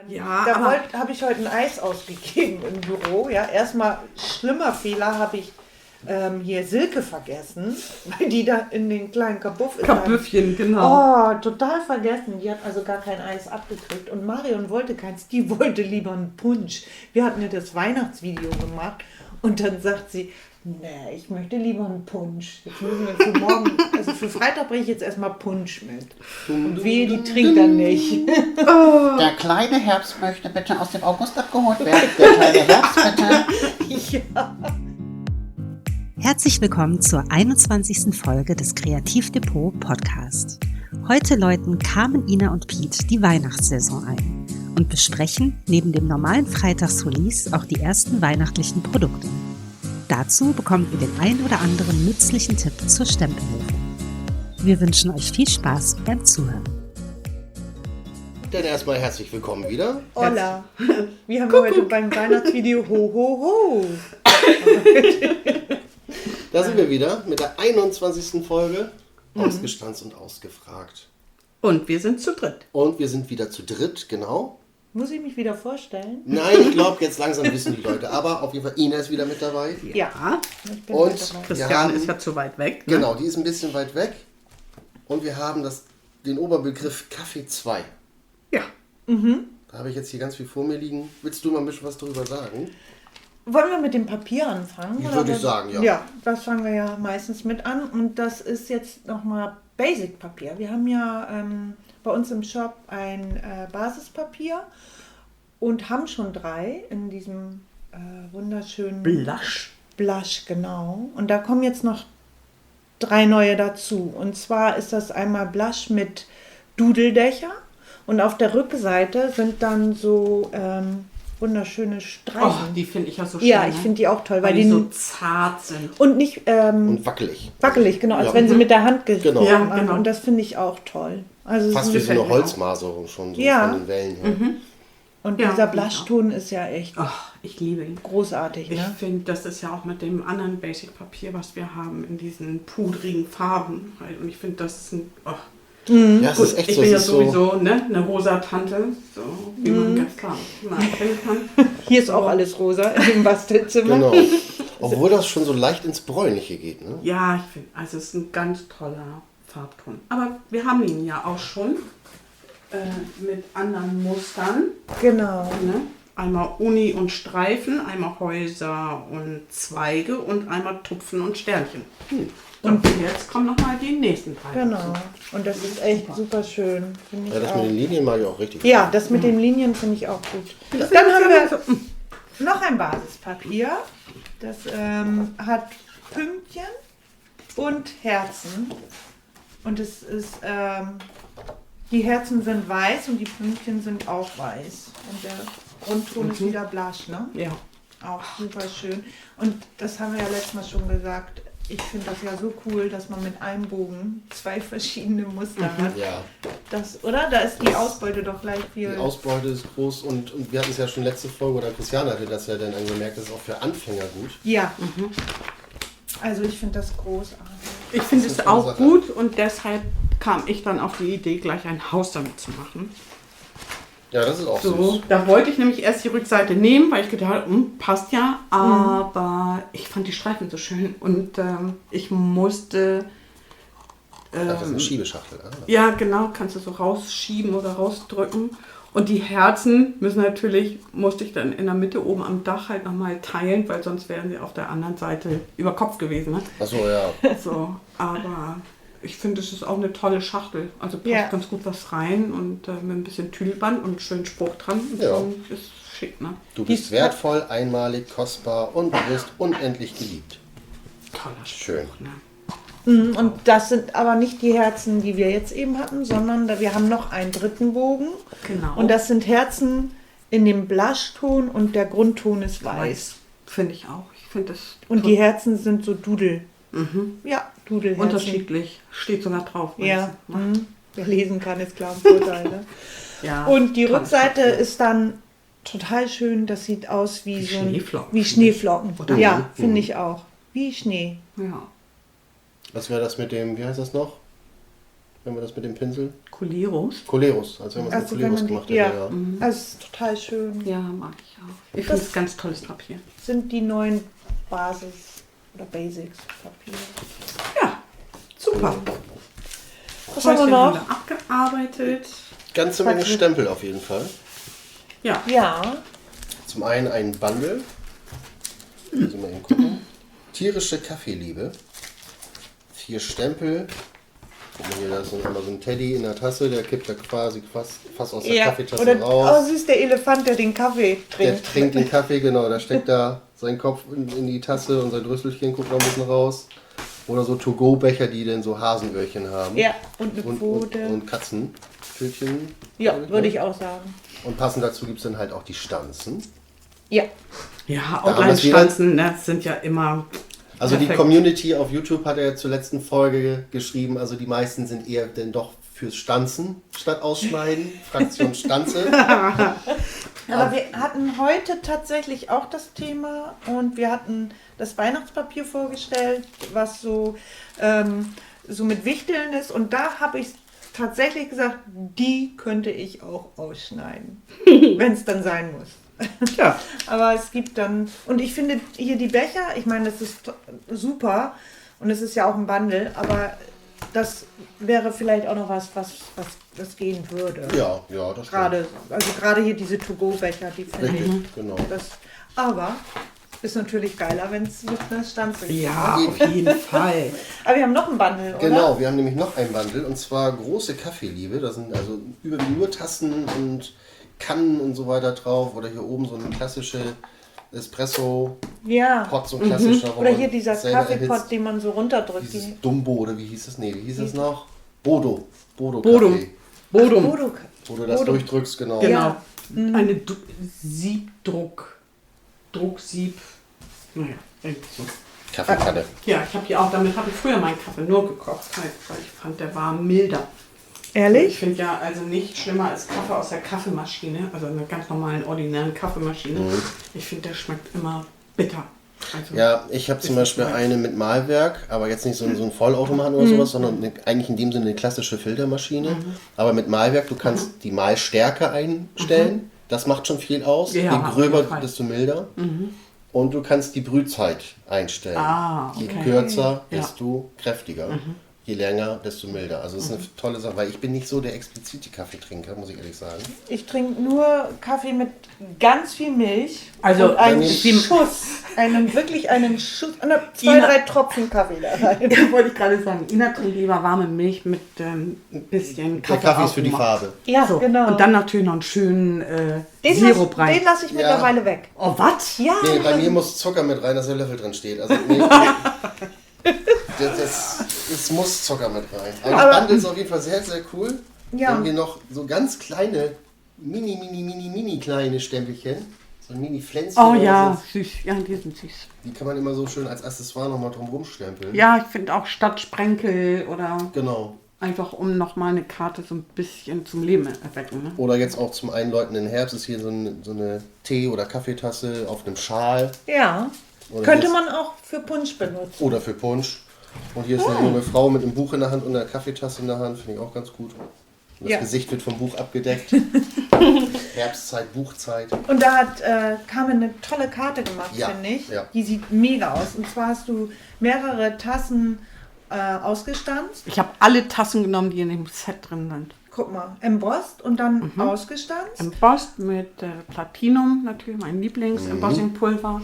Ja, Da habe ich heute ein Eis ausgegeben im Büro. Ja, erstmal schlimmer Fehler habe ich hier Silke vergessen, weil die da in den kleinen Kabuff ist. Kabüffchen, genau. Oh, total vergessen. Die hat also gar kein Eis abgekriegt. Und Marion wollte keins, die wollte lieber einen Punsch. Wir hatten ja das Weihnachtsvideo gemacht und dann sagt sie, nee, ich möchte lieber einen Punsch. Jetzt müssen wir für morgen, also für Freitag bringe ich jetzt erstmal Punsch mit. Und wehe, die trinkt dann nicht. Der kleine Herbst möchte bitte aus dem August abgeholt werden. Der kleine Herbst bitte. Ja. Herzlich willkommen zur 21. Folge des Kreativdepot Podcast. Heute läuten Carmen, Ina und Piet die Weihnachtssaison ein und besprechen neben dem normalen Freitagsrelease auch die ersten weihnachtlichen Produkte. Dazu bekommt ihr den ein oder anderen nützlichen Tipp zur Stempelhilfe. Wir wünschen euch viel Spaß beim Zuhören. Dann erstmal herzlich willkommen wieder. Hola. Wir haben heute beim Weihnachtsvideo Ho Ho Ho. Da sind wir wieder mit der 21. Folge. Ausgestanzt und ausgefragt. Und wir sind zu dritt. Und wir sind wieder zu dritt, genau. Muss ich mich wieder vorstellen? Nein, ich glaube, jetzt langsam wissen die Leute. Aber auf jeden Fall, Ina ist wieder mit dabei. Ja. Ich bin Und mit dabei. Christiane ist ja zu weit weg. Ne? Genau, die ist ein bisschen weit weg. Und wir haben den Oberbegriff Kaffee 2. Ja. Da habe ich jetzt hier ganz viel vor mir liegen. Willst du mal ein bisschen was darüber sagen? Wollen wir mit dem Papier anfangen? Ich würde sagen, ja. Ja, das fangen wir ja meistens mit an. Und das ist jetzt nochmal Basic-Papier. Wir haben ja bei uns im Shop ein Basispapier und haben schon 3 in diesem wunderschönen Blush, genau. Und da kommen jetzt noch 3 neue dazu. Und zwar ist das einmal Blush mit Dudeldächer. Und auf der Rückseite sind dann so wunderschöne Streifen. Oh, die finde ich ja so schön. Ja, ich finde die auch toll, weil die die so zart sind. und nicht Und wackelig. wackelig, genau, als Ja. wenn sie mit der Hand Genau. Ja, haben. genau. Und das finde ich auch toll. Also Fast es wie ist- so eine gefällt mir auch. Holzmaserung schon so Ja. von den Wellen her. und Ja, dieser finde ich Blushton ist ja echt Ach, ich liebe ihn. großartig, Ich ne? finde, das ist ja auch mit dem anderen Basic-Papier, was wir haben, in diesen pudrigen Farben. Und ich finde, das ist ein... Oh. Ja, es Gut, ist echt ich so. bin Es ja ist so sowieso eine rosa Tante, so wie man ganz klar mal erkennen kann. Hier ist auch alles rosa in dem Bastelzimmer. genau. Obwohl das schon so leicht ins Bräunliche geht, ne? Ja, ich finde, also es ist ein ganz toller Farbton. Aber wir haben ihn ja auch schon mit anderen Mustern. Genau. Ne? Einmal Uni und Streifen, einmal Häuser und Zweige und einmal Tupfen und Sternchen. Und jetzt kommen nochmal die nächsten 3. Genau. Und das ist echt super schön, finde ich Ja, das auch. mit den Linien mag ich auch richtig. Ja, das mit den Linien finde ich auch gut. Dann haben wir noch ein Basispapier. Das hat Pünktchen und Herzen. Und es ist, die Herzen sind weiß und die Pünktchen sind auch weiß. Und der Grundton ist wieder Blush, ne? Ja. Auch super schön. Und das haben wir ja letztes Mal schon gesagt. Ich finde das ja so cool, dass man mit einem Bogen 2 verschiedene Muster hat. Ja, Das, oder? Da ist die Ausbeute doch gleich viel. die Ausbeute ist groß und wir hatten es ja schon letzte Folge, oder Christiane hatte das ja dann angemerkt, das ist auch für Anfänger gut. Ja. Also ich finde das großartig. Ich finde Das es ist eine auch Sache. gut und deshalb kam ich dann auf die Idee, gleich ein Haus damit zu machen. Ja, das ist auch So, süß. da wollte ich nämlich erst die Rückseite nehmen, weil ich gedacht habe, passt ja, aber ich fand die Streifen so schön und ich musste, Das ist eine Schiebeschachtel. Ah. ja genau, kannst du so rausschieben oder rausdrücken und die Herzen musste ich dann in der Mitte oben am Dach halt nochmal teilen, weil sonst wären sie auf der anderen Seite über Kopf gewesen. Ne? Achso, ja. So, aber ich finde, es ist auch eine tolle Schachtel. Also passt Ja. ganz gut was rein und mit ein bisschen Tüllband und schönen Spruch dran. Und Ja. schon ist schick, ne? Du bist wertvoll, einmalig, kostbar und du wirst unendlich geliebt. Toller Spruch, Schön. ne? Und das sind aber nicht die Herzen, die wir jetzt eben hatten, sondern wir haben noch einen dritten Bogen. Genau. Und das sind Herzen in dem Blushton und der Grundton ist weiß. Finde ich auch. Ich finde das Und die Herzen sind so Dudel. Ja, Dudelherzen. unterschiedlich. Steht sogar drauf. Ja, meistens, ne? wer lesen kann, ist klar ein Vorteil. Ne? Ja, Und die tolles Rückseite Papier. ist dann total schön. Das sieht aus wie so ein, Schneeflocken, wie finde Schneeflocken. Oder? Ja, finde ich auch. Wie Schnee. Ja. Was wäre das mit dem, wie heißt das noch? wenn wir das mit dem Pinsel? Coleros. Coleros, als wenn man es mit Coleros gemacht hätte. Ja, das ist total schön. Ja, mag ich auch. Ich finde es ganz tolles Papier. Sind die neuen Basis- oder Basics-Papiere. Ja, super. Was haben wir Häuschen noch? wir abgearbeitet. Ganze Menge Stempel auf jeden Fall. Ja. Ja, Zum einen ein Bundle. Also mal eben gucken. Tierische Kaffeeliebe. 4 Stempel. Guck mal hier, da ist immer so ein Teddy in der Tasse, der kippt da quasi fast aus der Kaffeetasse oder, raus. Oh, süß, der Elefant, der den Kaffee Der trinkt. trinkt den Kaffee, genau, da steckt da sein Kopf in die Tasse und sein Drüsselchen guckt noch ein bisschen raus. Oder so To-Go-Becher, die dann so Hasenöhrchen haben. Ja, und eine Und Pfote. Katzenpfötchen. Ja, glaub würde ne? ich auch sagen. Und passend dazu gibt es dann halt auch die Stanzen. Ja, Ja, Da haben wir's Outline-Stanzen, das sind ja immer. Also die perfekt. Community auf YouTube hat ja zur letzten Folge geschrieben, also die meisten sind eher denn doch fürs Stanzen statt Ausschneiden. Fraktion Stanze. aber wir hatten heute tatsächlich auch das Thema und wir hatten das Weihnachtspapier vorgestellt, was so mit Wichteln ist und da habe ich tatsächlich gesagt, die könnte ich auch ausschneiden, wenn es dann sein muss. Ja. Aber es gibt dann, und ich finde hier die Becher, ich meine, das ist super und es ist ja auch ein Bundle, aber das wäre vielleicht auch noch was gehen würde. Ja, das stimmt. Gerade hier diese To-Go-Becher, die finde ich. Richtig, genau. Aber ist natürlich geiler, wenn es mit einer Stanze geht. Ja, auf jeden Fall. Aber wir haben noch ein Bundle, oder? Genau, wir haben nämlich noch ein Bundle und zwar große Kaffeeliebe. Da sind also überwiegend nur Tassen und Kannen und so weiter drauf. Oder hier oben so eine klassische Espresso-Pot, Ja. so ein klassischer. wo Oder man hier dieser selber Kaffeepot, erhitzt. den man so runterdrückt. Dieses Dumbo oder wie hieß es? Nee, wie hieß es noch? Bodo Bodum. Kaffee. Bodum. Wo du das Bodum. durchdrückst, genau. Genau. Ja. Eine Drucksieb. Naja, irgendwie so. Kaffeekanne. Ja, damit habe ich früher meinen Kaffee nur gekocht, halt, weil ich fand, der war milder. Ich Ehrlich? finde ja also nicht schlimmer als Kaffee aus der Kaffeemaschine, also einer ganz normalen, ordinären Kaffeemaschine. Ich finde, der schmeckt immer bitter. Also, Ja, ich habe zum Beispiel eine mit Mahlwerk, aber jetzt nicht so ein Vollautomaten oder sowas, sondern eigentlich in dem Sinne eine klassische Filtermaschine. Aber mit Mahlwerk, du kannst die Mahlstärke einstellen, das macht schon viel aus. Ja, Je auf gröber, jeden Fall. desto milder. Und du kannst die Brühzeit einstellen. Ah, Je okay. kürzer, Ja. desto kräftiger. Je länger, desto milder. Also es ist eine tolle Sache, weil ich bin nicht so der explizite Kaffeetrinker, muss ich ehrlich sagen. Ich trinke nur Kaffee mit ganz viel Milch. Also, und einen bei mir- Schuss. Wirklich einen Schuss. 2, Ina- 3 Tropfen Kaffee da rein. wollte ich gerade sagen, Ina trinkt lieber warme Milch mit ein bisschen Der Kaffee. Kaffee ist für die Farbe. Ja, So. genau. Und dann natürlich noch einen schönen den Sirup lasse rein. lass ich mittlerweile weg. Oh, was? Ja, Nee, bei mir muss Zucker mit rein, dass der Löffel drin steht. Also, nee. Es muss Zucker mit rein. Aber das Bundle ist auf jeden Fall sehr, sehr cool. Ja. Dann haben wir noch so ganz kleine, mini kleine Stempelchen. So ein Mini-Pflänzchen. Oh oder ja, so. süß. Ja, die sind süß. Die kann man immer so schön als Accessoire nochmal drum rumstempeln. Ja, ich finde auch statt Sprenkel oder Genau. einfach um nochmal eine Karte so ein bisschen zum Leben erwecken. Ne? Oder jetzt auch zum einläutenden Herbst ist hier so eine Tee- oder Kaffeetasse auf einem Schal. ja. Oder Könnte hier man auch für Punsch benutzen. ist, oder für Punsch. Und hier ist eine junge Frau mit einem Buch in der Hand und einer Kaffeetasse in der Hand. Finde ich auch ganz gut. Und das Ja. Gesicht wird vom Buch abgedeckt. Herbstzeit, Buchzeit. Und da hat Carmen eine tolle Karte gemacht, Ja, finde ich. ja. Die sieht mega aus. Und zwar hast du mehrere Tassen ausgestanzt. Ich habe alle Tassen genommen, die in dem Set drin sind. Guck mal, embossed und dann ausgestanzt. Embossed mit Platinum natürlich, mein Lieblings-Embossing-Pulver.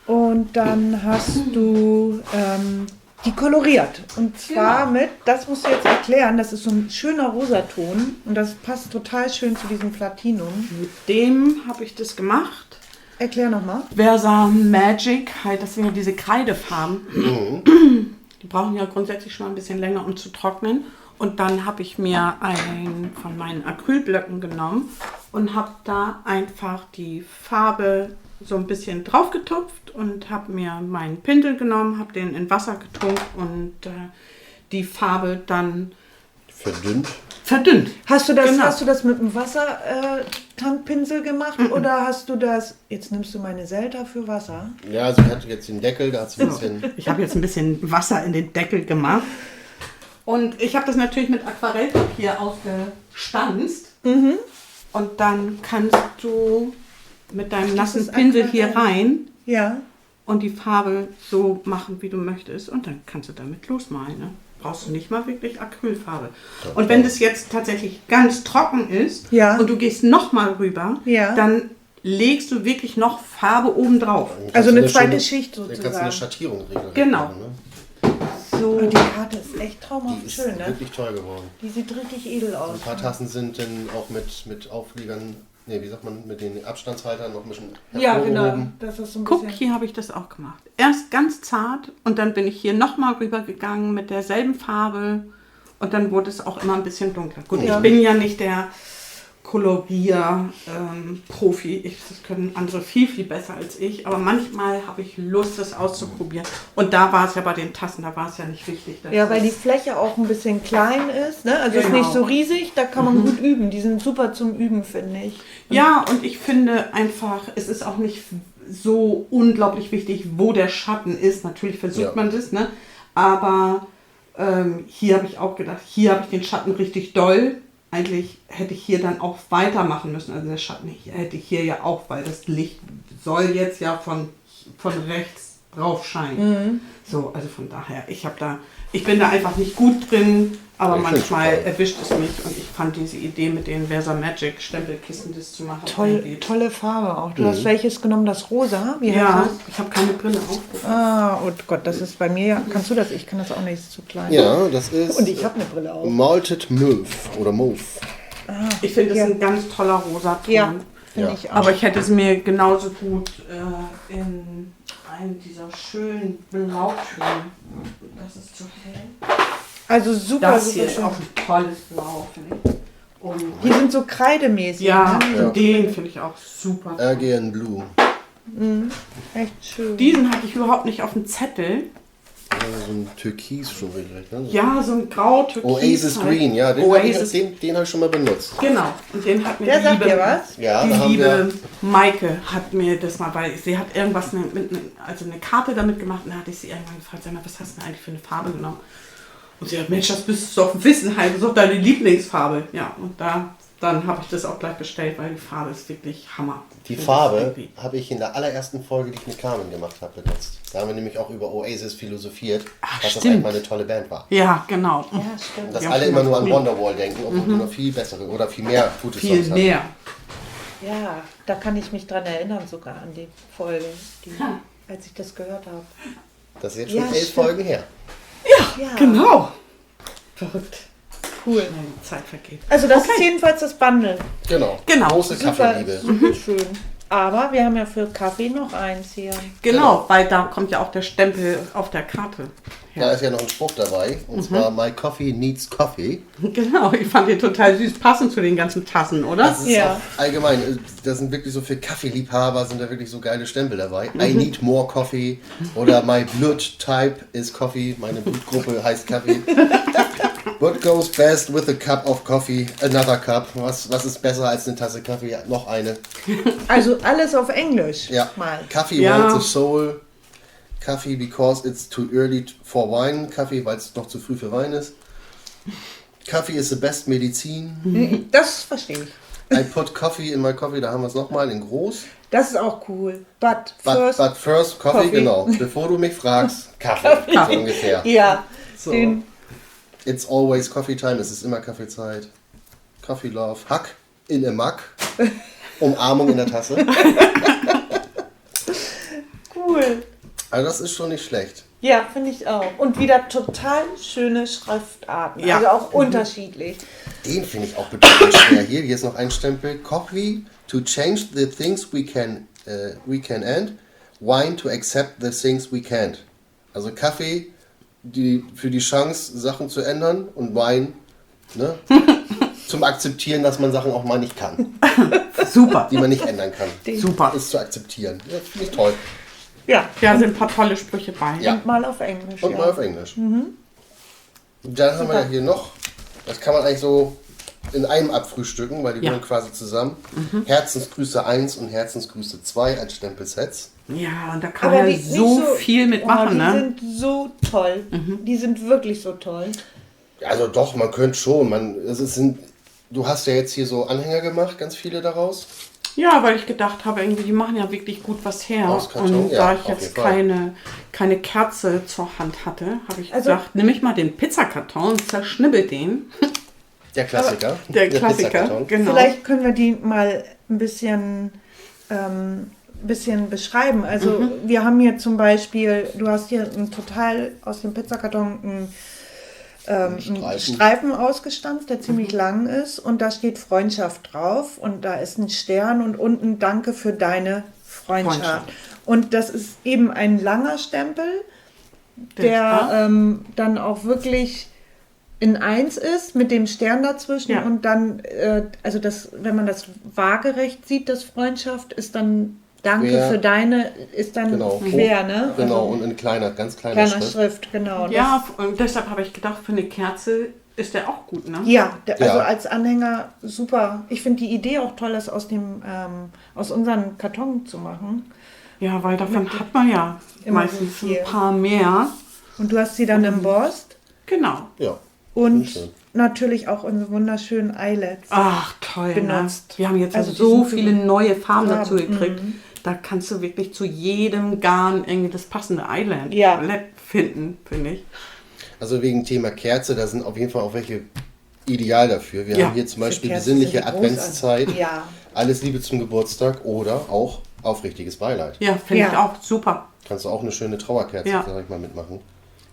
Und dann hast du die koloriert. Und zwar mit, das musst du jetzt erklären, das ist so ein schöner Rosaton und das passt total schön zu diesem Platinum. Mit dem habe ich das gemacht. Erklär nochmal. Versa Magic, halt, das sind ja diese Kreidefarben. Die brauchen ja grundsätzlich schon mal ein bisschen länger, um zu trocknen. Und dann habe ich mir einen von meinen Acrylblöcken genommen und habe da einfach die Farbe so ein bisschen drauf getupft und habe mir meinen Pinsel genommen, habe den in Wasser getunkt und die Farbe dann Verdünnt. verdünnt. Hast du das, Genau. hast du das mit einem Wassertankpinsel gemacht oder hast du das, jetzt nimmst du meine Selta für Wasser? Ja, sie hat jetzt den Deckel, da hat sie ein bisschen. Ich habe jetzt ein bisschen Wasser in den Deckel gemacht. Und ich habe das natürlich mit Aquarellpapier ausgestanzt. Und dann kannst du mit deinem nassen Pinsel hier rein Ja. und die Farbe so machen, wie du möchtest. Und dann kannst du damit losmalen. Ne? Brauchst du nicht mal wirklich Acrylfarbe. Und wenn das jetzt tatsächlich ganz trocken ist Ja. und du gehst nochmal rüber, Ja. dann legst du wirklich noch Farbe oben drauf. Also eine zweite schöne- Schicht Dann kannst du sozusagen. eine Schattierung regeln. Genau. Ne? So. Und die Karte ist echt Die traumhaft ist schön, ne? wirklich toll geworden. Die sieht richtig edel aus. Ein paar Tassen sind dann auch mit Auflegern, wie sagt man, mit den Abstandshaltern noch ein bisschen Ja, genau. hervorgehoben. Das ist so ein Guck, bisschen. hier habe ich das auch gemacht. Erst ganz zart und dann bin ich hier nochmal rübergegangen mit derselben Farbe und dann wurde es auch immer ein bisschen dunkler. Gut, Ja. ich bin ja nicht der Kolorier-Profi. Das können andere viel, viel besser als ich. Aber manchmal habe ich Lust, das auszuprobieren. Und da war es ja bei den Tassen, da war es ja nicht wichtig. dass Ja, weil die das- Fläche auch ein bisschen klein ist, ne? Also ist Genau. nicht so riesig, da kann man gut üben. Die sind super zum Üben, finde ich. Ja, und ich finde einfach, es ist auch nicht so unglaublich wichtig, wo der Schatten ist. Natürlich versucht Ja. man das, ne? Aber hier habe ich auch gedacht, hier habe ich den Schatten richtig doll. Eigentlich hätte ich hier dann auch weitermachen müssen. Also der Schatten hier, hätte ich hier ja auch, weil das Licht soll jetzt ja von rechts drauf scheinen. So, also von daher, ich bin da einfach nicht gut drin, aber Ich find's manchmal super. erwischt es mich und ich fand diese Idee mit den Versa Magic Stempelkisten das zu machen. Tolle Farbe auch. Du hast welches genommen, das rosa? Wie Ja, heißt ich habe keine Brille auf. das? Ah, oh Gott, das ist bei mir. Kannst du das? Ich kann das auch nicht, ist zu klein. Ja, das ist Und ich habe eine Brille auf. Malted Mauve oder Mauve. Ich finde das Ja. ein ganz toller Rosaton. Ja, finde Ja. ich auch. Aber ich hätte es mir genauso gut in einem dieser schönen Blautöne. Das ist zu hell. Also super, Das hier super ist schön. auch ein tolles Blau, finde ich. Und Die sind so kreidemäßig. ja, Ne? den finde ich auch super. Aegean Blue. Echt schön. Diesen hatte ich überhaupt nicht auf dem Zettel. So ein Türkis schon regelrecht. Ne? Ja, so ein grau-türkis. Oasis halt. Green, ja, den Oasis. habe ich schon mal benutzt. Genau. Und den hat mir Der die sagt liebe, dir was? Ja, die da haben liebe wir. Maike hat mir das mal, weil sie hat irgendwas also eine Karte damit gemacht und da hatte ich sie irgendwann gefragt, sag mal, was hast du denn eigentlich für eine Farbe genommen? Und sie hat, Mensch, das bist du doch wissen halt, das ist doch deine Lieblingsfarbe. Ja, und dann habe ich das auch gleich bestellt, weil die Farbe ist wirklich Hammer. Die Das ist Farbe irgendwie- habe ich in der allerersten Folge, die ich mit Carmen gemacht habe, benutzt. Da haben wir nämlich auch über Oasis philosophiert, Ach, dass das stimmt. eigentlich mal eine tolle Band war. Ja, genau. Ja, stimmt. Und dass Ja, alle schon immer nur an cool. Wonderwall denken, obwohl die noch viel bessere oder viel mehr gute Viel Songs haben. mehr. Ja, da kann ich mich dran erinnern sogar an die Folge, als ich das gehört habe. Das ist jetzt schon Ja, 11 stimmt. Folgen her. Ja, Genau. Verrückt. cool. Schnell die Zeit vergeht. Also das Okay. ist jedenfalls das Bundle. Genau. Genau. Große Super, Kaffeeliebe. super schön. Aber wir haben ja für Kaffee noch eins hier. Genau, weil da kommt ja auch der Stempel auf der Karte. Da ist ja noch ein Spruch dabei, und zwar My Coffee Needs Coffee. Genau, ich fand den total süß, passend zu den ganzen Tassen, oder? Das ist Ja. auch allgemein, da sind wirklich so für Kaffeeliebhaber, sind da wirklich so geile Stempel dabei. I need more coffee oder My blood type is coffee, meine Blutgruppe heißt Kaffee. What goes best with a cup of coffee? Another cup. Was ist besser als eine Tasse Kaffee? Noch eine. Also alles auf Englisch. Ja. Mal. Coffee Ja. warms the soul. Coffee because it's too early for wine. Kaffee, weil es noch zu früh für Wein ist. Coffee is the best Medizin. Das verstehe ich. I put coffee in my coffee. Da haben wir es nochmal in groß. Das ist auch cool. But But first. first coffee, Coffee. genau. Bevor du mich fragst, Kaffee. So ungefähr. Ja. So. Den, It's always coffee time. Es ist immer Kaffeezeit. Coffee love. Hack in a mug. Umarmung in der Tasse. cool. Also das ist schon nicht schlecht. Ja, finde ich auch. Und wieder total schöne Schriftarten. Ja. Also auch unterschiedlich. Den finde ich auch bedeutend schwer. Hier ist noch ein Stempel. Coffee to change the things we can and wine to accept the things we can't. Also Kaffee für die Chance, Sachen zu ändern und Wein ne, zum Akzeptieren, dass man Sachen auch mal nicht kann, Super. die man nicht ändern kann. Super. Ist zu akzeptieren. Ja, finde ich toll. Ja. Ja, sind ein paar tolle Sprüche bei. Ja. Und mal auf Englisch. Und ja. mal auf Englisch. Dann haben wir ja hier noch, das kann man eigentlich so in einem abfrühstücken, weil die Ja. gehören quasi zusammen. Herzensgrüße 1 und Herzensgrüße 2 als Stempelsets. Ja, und da kann Aber man die ja nicht so viel mitmachen, die ne? sind so toll. Die sind wirklich so toll. Also doch, man könnte schon. Du hast ja jetzt hier so Anhänger gemacht, ganz viele daraus. Ja, weil ich gedacht habe, irgendwie, die machen ja wirklich gut was her. Aus Karton, und ja, da ich auf jetzt jeden Fall. keine Kerze zur Hand hatte, habe ich Also- gedacht, nehme ich mal den Pizzakarton und zerschnibbel den. Der Klassiker. Der Klassiker, Pizzakarton. genau. Vielleicht können wir die mal ein bisschen beschreiben. Also wir haben hier zum Beispiel, du hast hier total aus dem Pizzakarton einen Streifen ausgestanzt, der ziemlich lang ist und da steht Freundschaft drauf und da ist ein Stern und unten Danke für deine Freundschaft. Und das ist eben ein langer Stempel, der dann auch wirklich in 1 ist mit dem Stern dazwischen Ja. und dann, also das, wenn man das waagerecht sieht, das Freundschaft, ist dann Danke Quer. für deine, ist dann Genau. quer, ne? Genau, Also und in ganz kleiner kleiner Schrift. Schrift, genau. Ja, und deshalb habe ich gedacht, für eine Kerze ist der auch gut, ne? Also Ja. als Anhänger super. Ich finde die Idee auch toll, das aus unseren Karton zu machen. Ja, weil davon hat man ja Immer meistens so viel. ein paar mehr. Und du hast sie dann embossed Genau. Ja. und Schön. natürlich auch unsere wunderschönen Eyelets. Ach, toll. Benutzt. Ne? Wir haben jetzt Also so die sind viele neue Farben Farben, dazu gekriegt. Da kannst du wirklich zu jedem Garn irgendwie das passende Eyelid Ja. finden, finde ich. Also wegen Thema Kerze, da sind auf jeden Fall auch welche ideal dafür. Wir Ja. haben hier zum Beispiel Kerzen besinnliche sind großartig. Adventszeit. Ja. Alles Liebe zum Geburtstag oder auch aufrichtiges Beileid. Ja, finde Ja. ich auch super. Kannst du auch eine schöne Trauerkerze, Ja. sag ich mal, mitmachen.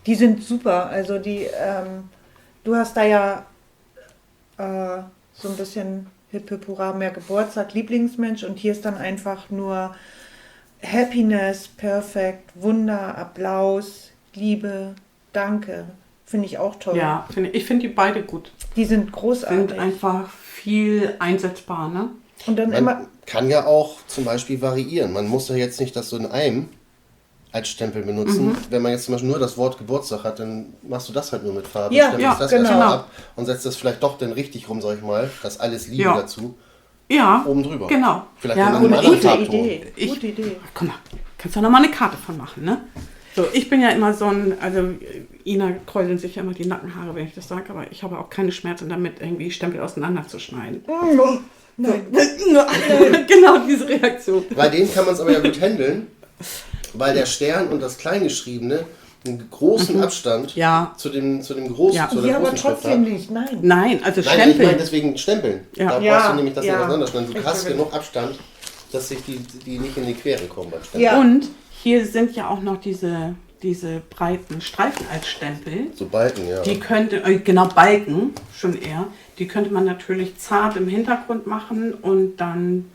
Die sind super. Also du hast da ja so ein bisschen Hip Hip Hurra, mehr Geburtstag, Lieblingsmensch und hier ist dann einfach nur Happiness, Perfekt, Wunder, Applaus, Liebe, Danke. Finde ich auch toll. Ja, ich finde die beide gut. Die sind Sind großartig. einfach viel einsetzbar, ne? Und dann immer, Man kann ja auch zum Beispiel variieren. Man muss ja jetzt nicht das so in einem als Stempel benutzen. Wenn man jetzt zum Beispiel nur das Wort Geburtstag hat, dann machst du das halt nur mit Farbe. Ja, stempelst ja, das genau. erstmal ab und setzt das vielleicht doch dann richtig rum, sag ich mal. Das alles Liebe Ja. dazu. Ja, Oben drüber. genau. Vielleicht ja, in und einem anderen gute Farbton. Idee. Ich- Gute Idee. Guck mal, kannst du noch mal eine Karte von machen, ne? So, ich bin ja immer so ein, also Ina kräuseln sich ja immer die Nackenhaare, wenn ich das sage, aber ich habe auch keine Schmerzen damit, irgendwie Stempel auseinanderzuschneiden. Nein. Genau diese Reaktion. Bei denen kann man es aber ja gut handeln, weil der Stern und das Kleingeschriebene einen großen Abstand Ja. zu dem großen, Ja. zu der Ja, aber großen Schrift trotzdem hat. nicht. Nein. Nein, also Nein, ich meine Stempel. deswegen Stempeln. Ja. Da Ja, brauchst du nämlich das ja. nicht auseinanderschneiden. Du Ich hast verstehe. genug Abstand, dass sich die nicht in die Quere kommen beim Stempeln. Ja. Und hier sind ja auch noch diese breiten Streifen als Stempel. So Balken, ja. Die könnte, genau Balken schon eher, die könnte man natürlich zart im Hintergrund machen und dann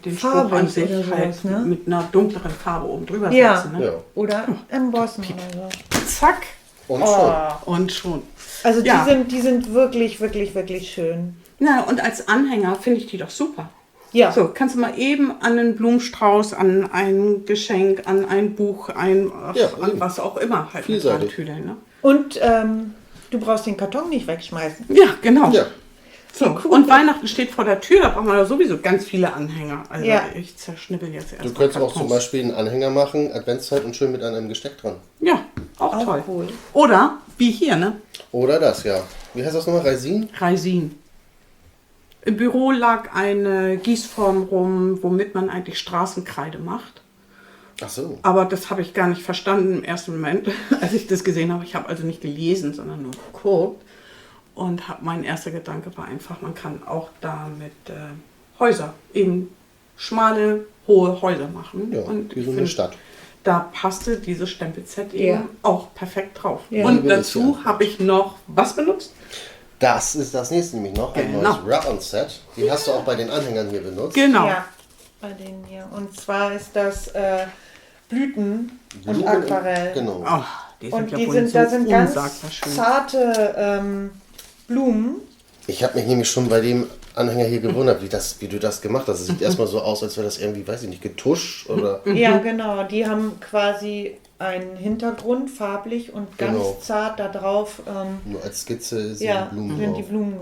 den Spruch Farbig an sich oder sowas, halt ne? mit einer dunkleren Farbe oben drüber Ja. setzen. Ne? Ja. Oder embossen oder so. Zack Und Oh. schon. und schon. Also Ja. die sind wirklich, wirklich, wirklich schön. Na, und als Anhänger finde ich die doch super. Ja. So, kannst du mal eben an einen Blumenstrauß, an ein Geschenk, an ein Buch, Ja, an eben. was auch immer halt mit Vielseitig. reintüdeln, ne? Und du brauchst den Karton nicht wegschmeißen. Ja, genau. Ja. So, und Weihnachten steht vor der Tür, da braucht man ja sowieso ganz viele Anhänger. Also Ja. ich zerschnibbel jetzt erst Du mal könntest auch Kartons. zum Beispiel einen Anhänger machen, Adventszeit und schön mit einem Gesteck dran. Ja, auch, Auch toll. cool. Oder, wie hier, ne? Oder das, ja. Wie heißt das nochmal? Reisin? Reisin. Im Büro lag eine Gießform rum, womit man eigentlich Straßenkreide macht. Ach so. Aber das habe ich gar nicht verstanden im ersten Moment, als ich das gesehen habe. Ich habe also nicht gelesen, sondern nur geguckt. Und mein erster Gedanke war einfach, man kann auch damit Häuser, eben schmale, hohe Häuser machen. Ja, und wie ich so eine finde, Stadt. da passte dieses Stempelset eben Ja. auch perfekt drauf. Ja. Und Liebe ist dazu ja. habe ich noch was benutzt? Das ist das nächste nämlich noch, ein Genau. neues Rub-On-Set. Den hast du auch bei den Anhängern hier benutzt. Genau. Ja, bei denen hier. Und zwar ist das Blüten und Blumen Aquarell. Genau. Oh, die sind Und ja die wohl sind, so da sind ganz unsagbar schön. zarte Blumen. Ich habe mich nämlich schon bei dem Anhänger hier gewundert, wie du das gemacht hast. Es sieht erstmal so aus, als wäre das irgendwie, weiß ich nicht, getuscht oder. Ja, genau. Die haben quasi einen Hintergrund farblich und ganz Genau. zart da drauf Nur als Skizze sind ja, die Blumen sind die drauf. Blumen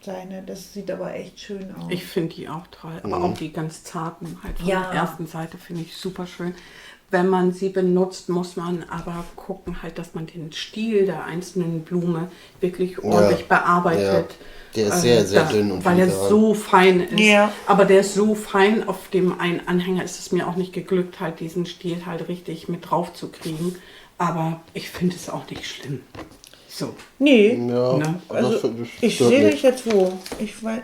seine. Das sieht aber echt schön aus. Ich finde die auch toll, aber auch die ganz zarten halt von Ja. der ersten Seite finde ich super schön. Wenn man sie benutzt, muss man aber gucken halt, dass man den Stiel der einzelnen Blume wirklich ordentlich bearbeitet. Der ist sehr, sehr dünn und weil er filigran. so fein ist. Ja. Aber der ist so fein, auf dem einen Anhänger ist es mir auch nicht geglückt, halt diesen Stiel halt richtig mit drauf zu kriegen. Aber ich finde es auch nicht schlimm. So. Nee, Ja, Ne? also das ich stört sehe nicht. dich jetzt wo. Ich weiß.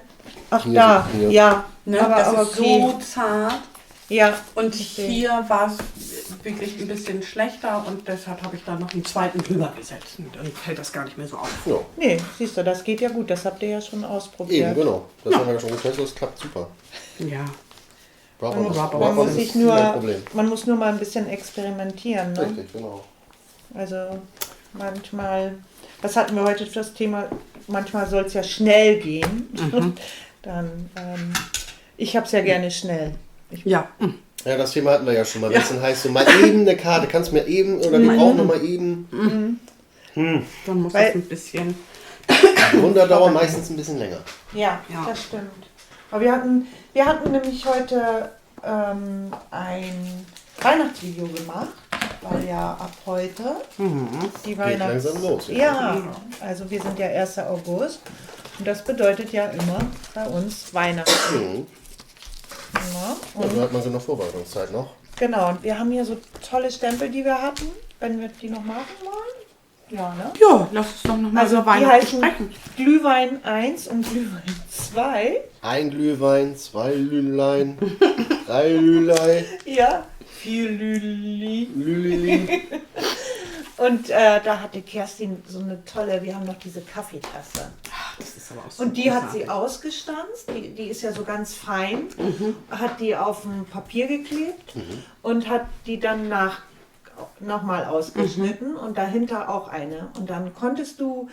Ach, Hier, da. hier. Ja. Ne? Aber, das aber ist okay. so zart. Ja. Und Verstehe. hier war es wirklich ein bisschen schlechter und deshalb habe ich da noch einen zweiten drüber gesetzt. Und dann fällt das gar nicht mehr so auf. Ja, Nee, siehst du, das geht ja gut. Das habt ihr ja schon ausprobiert. eben, genau. Das haben wir ja schon getestet, das klappt super. Ja. Braucht man, Man Man muss, das sich ist kein nur, Problem. man muss nur mal ein bisschen experimentieren. Ne? Richtig, genau. Also manchmal, was hatten wir heute für das Thema? Manchmal soll es ja schnell gehen. Dann, ich habe es ja gerne schnell. Ja. Ja, das Thema hatten wir ja schon mal. Wenn es dann heißt, so mal eben eine Karte, kannst du mir eben, oder wir brauchen noch mal eben. Dann muss Weil- es ein bisschen. Die Wunderdauer meistens ein bisschen länger. Ja, Ja. das stimmt. Aber wir hatten nämlich heute ein Weihnachtsvideo gemacht, weil ja ab heute die Weihnachts... langsam los, ja. Ja, also wir sind ja 1. August und das bedeutet ja immer bei uns Weihnachten. Ja, Und so hat man so eine Vorbereitungszeit noch. genau, und wir haben hier so tolle Stempel, die wir hatten, wenn wir die noch machen wollen. Ja, ne? Ja, lass uns doch nochmal Also über die Weihnachten heißen sprechen. Glühwein 1 und Glühwein 2. Ein Glühwein, 2 Lülein, 3 Lülei, Ja, 4 Lüli. Lülili. Und da hatte Kerstin so eine tolle, wir haben noch diese Kaffeetasse. Ach, das ist aber auch so Und die hat großartig. sie ausgestanzt, die ist ja so ganz fein, hat die auf ein Papier geklebt und hat die dann nochmal ausgeschnitten und dahinter auch eine. Und dann konntest du,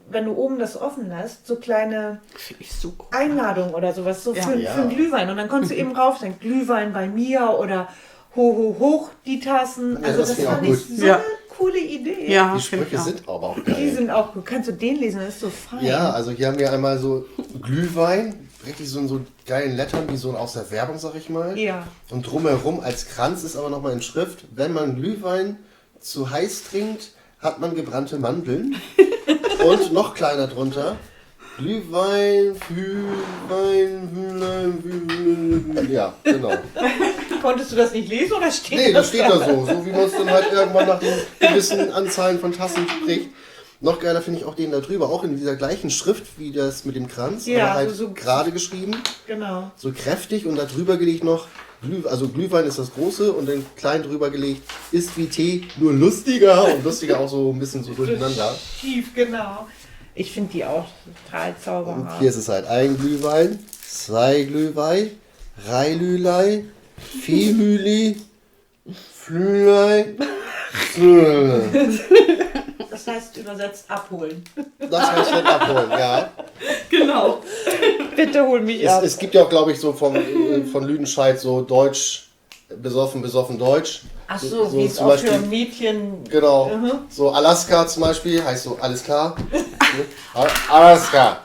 wenn du oben das offen lässt, so kleine Finde ich super. Einladungen oder sowas, so Ja. für einen Glühwein. Und dann konntest du eben raufstellen, Glühwein bei mir oder hoch, die Tassen. Ja, Also das das finde ich fand auch ich gut. so Ja. eine coole Idee. Ja, Die finde ich Sprüche auch. sind aber auch Die geil. sind auch gut. Kannst du den lesen? Das ist so fein. Ja, also hier haben wir einmal so Glühwein, richtig so in so geilen Lettern, wie so aus der Werbung, sag ich mal. Ja. Und drumherum als Kranz ist aber nochmal in Schrift, wenn man Glühwein zu heiß trinkt, hat man gebrannte Mandeln. Und noch kleiner drunter, Glühwein, ja, genau. Konntest du das nicht lesen oder steht Nee, das steht da? da so wie man es dann halt irgendwann nach den gewissen Anzahlen von Tassen spricht. Noch geiler finde ich auch den da drüber, auch in dieser gleichen Schrift wie das mit dem Kranz, Ja, aber halt so gerade geschrieben, Genau. so kräftig und da drüber gelegt noch, Glühwein ist das große und dann klein drüber gelegt, ist wie Tee, nur lustiger und lustiger auch so ein bisschen so durcheinander. Schief, genau. Ich finde die auch total Und zauberhaft. hier ist es halt ein Glühwein, 2 Glühwein, 3 Lülei, 4 Lüli, Flülei, Das heißt übersetzt abholen. das heißt halt abholen, ja. Genau. Bitte hol mich ab. Es gibt ja auch, glaube ich, so von Lüdenscheid so Deutsch, besoffen, Deutsch. Ach so, wie es zum auch für Beispiel, Mädchen. genau, so Alaska zum Beispiel, heißt so alles klar. Alaska.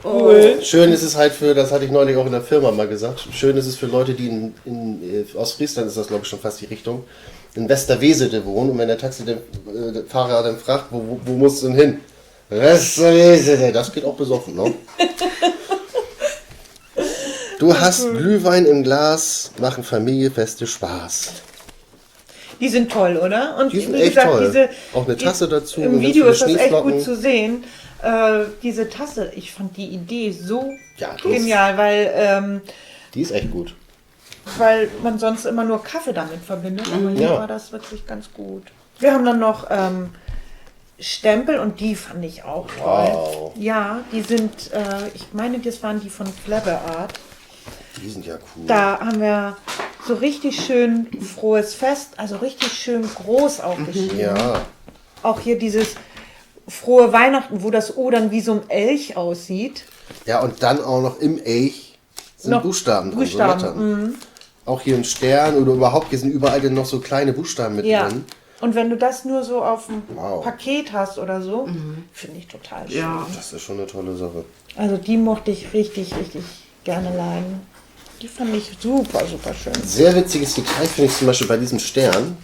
Cool. Schön ist es halt für, das hatte ich neulich auch in der Firma mal gesagt, schön ist es für Leute, die in Ostfriesland ist das, glaube ich, schon fast die Richtung, in Westerwesede wohnen und wenn der Taxifahrer dann fragt, wo musst du denn hin? Westerwesede, das geht auch besoffen, ne? Du hast Glühwein im Glas, machen Familiefeste Spaß. Die sind toll, oder? Und Die sind wie echt gesagt, toll. Auch eine Tasse dazu. Im und ganz Video viele ist das echt Schneeflocken. gut zu sehen. Diese Tasse, ich fand die Idee so Ja, die ist- genial, Die ist echt gut. weil man sonst immer nur Kaffee damit verbindet. Aber hier Ja. war das wirklich ganz gut. Wir haben dann noch Stempel und die fand ich auch toll. Wow. Ja, die sind, ich meine, das waren die von Clever Art. Die sind ja cool. Da haben wir so richtig schön frohes Fest, also richtig schön groß auch geschrieben. Ja, Auch hier dieses frohe Weihnachten, wo das O dann wie so ein Elch aussieht. ja, und dann auch noch im Elch sind Noch Buchstaben drin, Buchstaben, so Lettern. Auch hier ein Stern oder überhaupt, hier sind überall dann noch so kleine Buchstaben mit Ja. drin. Und wenn du das nur so auf dem Wow. Paket hast oder so, finde ich total schön. Ja. Das ist schon eine tolle Sache. Also die mochte ich richtig, richtig gerne leiden. Die fand ich super, super schön. Sehr witziges Detail finde ich zum Beispiel bei diesem Stern.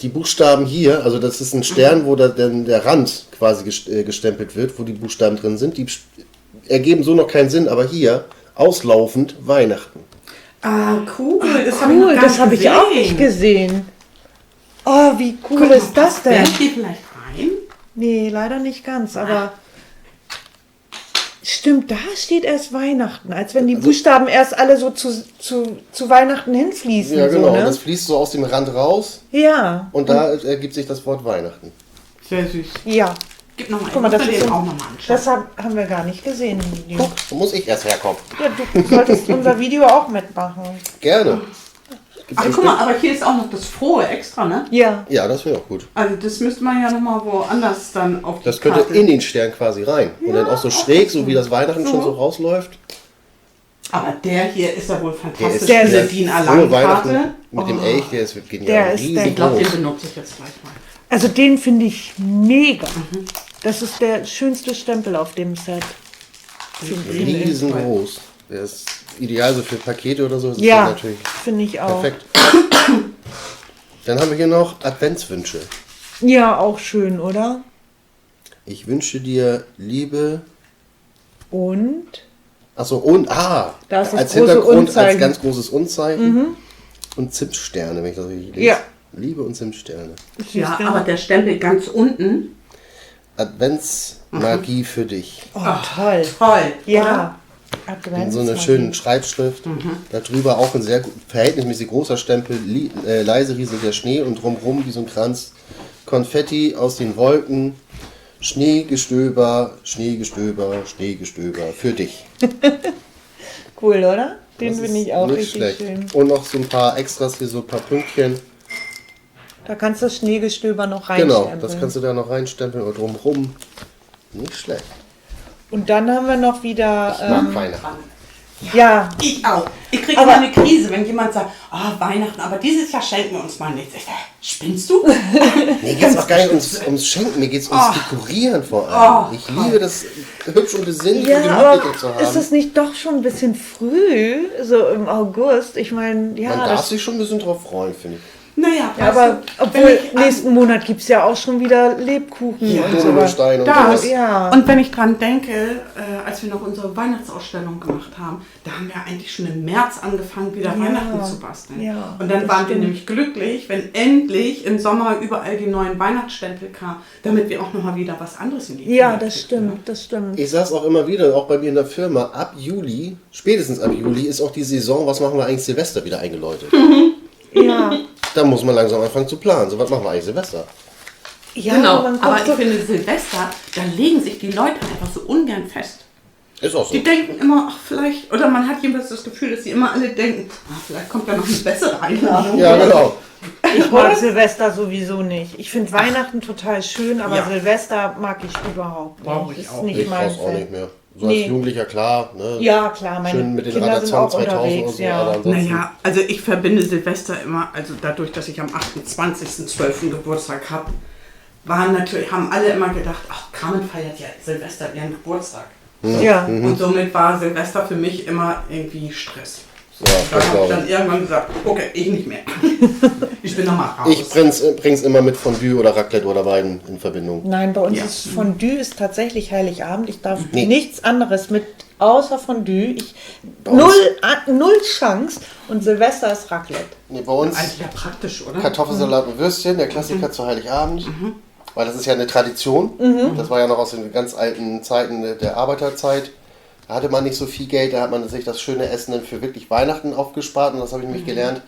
Die Buchstaben hier, also das ist ein Stern, wo der Rand quasi gestempelt wird, wo die Buchstaben drin sind. Die ergeben so noch keinen Sinn, aber hier auslaufend Weihnachten. Ah, cool. Das habe Cool, das habe ich auch nicht gesehen. Oh, wie cool ist das denn? Passt die vielleicht rein? Nee, leider nicht ganz, aber stimmt, da steht erst Weihnachten, als wenn die Buchstaben erst alle so zu Weihnachten hinfließen. Ja, genau. So, ne? Das fließt so aus dem Rand raus Ja, und da ergibt sich das Wort Weihnachten. Sehr süß. ja. Gib nochmal, Guck mal, das den ist auch nochmal anschauen. das haben wir gar nicht gesehen. Guck, so muss ich erst herkommen. Ja, du solltest unser Video auch mitmachen. Gerne. Ach, guck mal, aber hier ist auch noch das Frohe extra, ne? Ja, Ja, das wäre auch gut. Also das müsste man ja nochmal woanders dann auf die Das könnte Karte. in den Stern quasi rein. Und dann auch so schräg, so wie das Weihnachten schon so rausläuft. Aber der hier ist ja wohl fantastisch. sehr Diese süß. DIN Frohe Weihnachten A-Lang-Karte. mit dem Elch, der ist Der genial. ist der- Ich glaube, den Riesengroß. benutze ich jetzt gleich mal. also den finde ich mega. Das ist der schönste Stempel auf dem Set. Riesengroß. Der ist ideal so für Pakete oder so. Das ist Ja, dann natürlich finde ich auch. perfekt. Dann haben wir hier noch Adventswünsche. Ja, auch schön, oder? Ich wünsche dir Liebe. Und Achso, und Da ist das als große Hintergrund als Unzeichen. ganz großes Unzeichen. Und Zimtsterne, wenn ich das richtig lese. Ja. Liebe und Zimtsterne. Ja, aber der Stempel ganz unten. Adventsmagie für dich. oh, toll. Toll. Ja. In so einer schönen Schreibschrift. Darüber auch ein sehr verhältnismäßig großer Stempel. Leise rieselt der Schnee und drumherum wie so ein Kranz Konfetti aus den Wolken. Schneegestöber, Schneegestöber, Schneegestöber für dich. Cool, oder? Den Das finde ist ich auch nicht richtig schlecht. schön. Und noch so ein paar Extras hier, so ein paar Pünktchen. Da kannst du das Schneegestöber noch Genau, reinstempeln. das kannst du da noch reinstempeln oder drumherum. Nicht schlecht. Und dann haben wir noch wieder... Ich mag Weihnachten. ja, Ich auch. Ich kriege Aber- immer eine Krise, wenn jemand sagt, Weihnachten, aber dieses Jahr schenken wir uns mal nichts. Ich sag, spinnst du? Mir geht es auch gar nicht ums Schenken, mir geht es ums Dekorieren vor allem. Ich liebe das hübsch und besinnlich und ja, aber gemütlich zu ist haben. es nicht doch schon ein bisschen früh, so im August? Ich meine, ja, Man darf das, sich schon ein bisschen drauf freuen, finde ich. Naja, ja, aber obwohl nächsten Monat gibt es ja auch schon wieder Lebkuchen Ja, und so was. Dominosteine und Das, sowas. Ja. Und wenn ich dran denke, als wir noch unsere Weihnachtsausstellung gemacht haben, da haben wir eigentlich schon im März angefangen, wieder Weihnachten zu basteln. ja, und dann das waren wir stimmt. nämlich glücklich, wenn endlich im Sommer überall die neuen Weihnachtsstempel kamen, damit wir auch nochmal wieder was anderes in die Ja, Finger das kriegen, stimmt, das stimmt. Ich sag's auch immer wieder, auch bei mir in der Firma, ab Juli, spätestens ab Juli, ist auch die Saison, was machen wir eigentlich Silvester wieder eingeläutet. Ja, Da muss man langsam anfangen zu planen. So, was machen wir eigentlich Silvester? ja Genau, man aber kommt ich so, finde Silvester, da legen sich die Leute einfach so ungern fest. Ist auch so. Die denken immer, ach vielleicht, oder man hat jedenfalls das Gefühl, dass sie immer alle denken, vielleicht kommt da noch eine bessere Einladung. Ja, genau. ich mag Silvester sowieso nicht. Ich finde Weihnachten total schön, aber Ja. Silvester mag ich überhaupt nicht. Brauch ich Ist auch nicht Ich mein brauch's auch Fall. nicht mehr. So Nee. als Jugendlicher, klar. Ne? Ja, klar, meine Schön mit den Kinder sind Radatzern auch 2000 unterwegs. und so. Ja. Aber ansonsten, Naja, also ich verbinde Silvester immer, also dadurch, dass ich am 28.12. Geburtstag habe, haben alle immer gedacht, ach, Carmen feiert ja Silvester ihren Geburtstag. Ja. Und somit war Silvester für mich immer irgendwie Stress. ja, Da das habe ich glaube dann irgendwann gesagt, okay, ich nicht mehr. Ich bin nochmal raus. ich. Bring's immer mit Fondue oder Raclette oder beiden in Verbindung. Nein, bei uns Ja. ist Fondue ist tatsächlich Heiligabend. Ich darf Nee. nichts anderes mit außer Fondue. uns- Null Chance. Und Silvester ist Raclette. Nee, bei uns Also ja praktisch, oder? Kartoffelsalat und Würstchen, der Klassiker zu Heiligabend. Weil das ist ja eine Tradition. Das war ja noch aus den ganz alten Zeiten der Arbeiterzeit. Da hatte man nicht so viel Geld, da hat man sich das schöne Essen dann für wirklich Weihnachten aufgespart. Und das habe ich nämlich gelernt.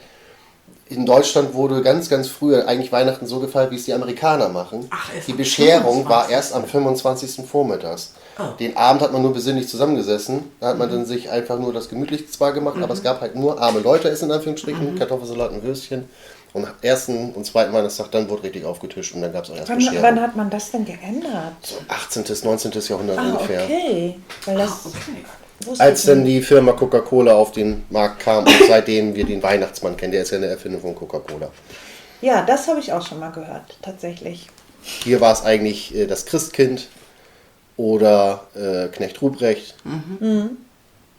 In Deutschland wurde ganz, ganz früher eigentlich Weihnachten so gefeiert, wie es die Amerikaner machen. Ach, erst die am Bescherung 25.. war erst am 25. vormittags. Den Abend hat man nur besinnlich zusammengesessen. Da hat man dann sich einfach nur das gemütlich zwar gemacht, aber es gab halt nur arme Leute essen, in Anführungsstrichen, Kartoffelsalat und Würstchen. Und am ersten und zweiten Weihnachtstag dann wurde richtig aufgetischt und dann gab es auch erst Wann Bescherung. hat man das denn geändert? 18. 19. Jahrhundert ungefähr. Okay. Weil das Okay. wusste Als ich dann nicht. die Firma Coca-Cola auf den Markt kam und seitdem wir den Weihnachtsmann kennen, der ist ja eine Erfindung von Coca-Cola. Ja, das habe ich auch schon mal gehört, tatsächlich. Hier war es eigentlich das Christkind oder Knecht Ruprecht.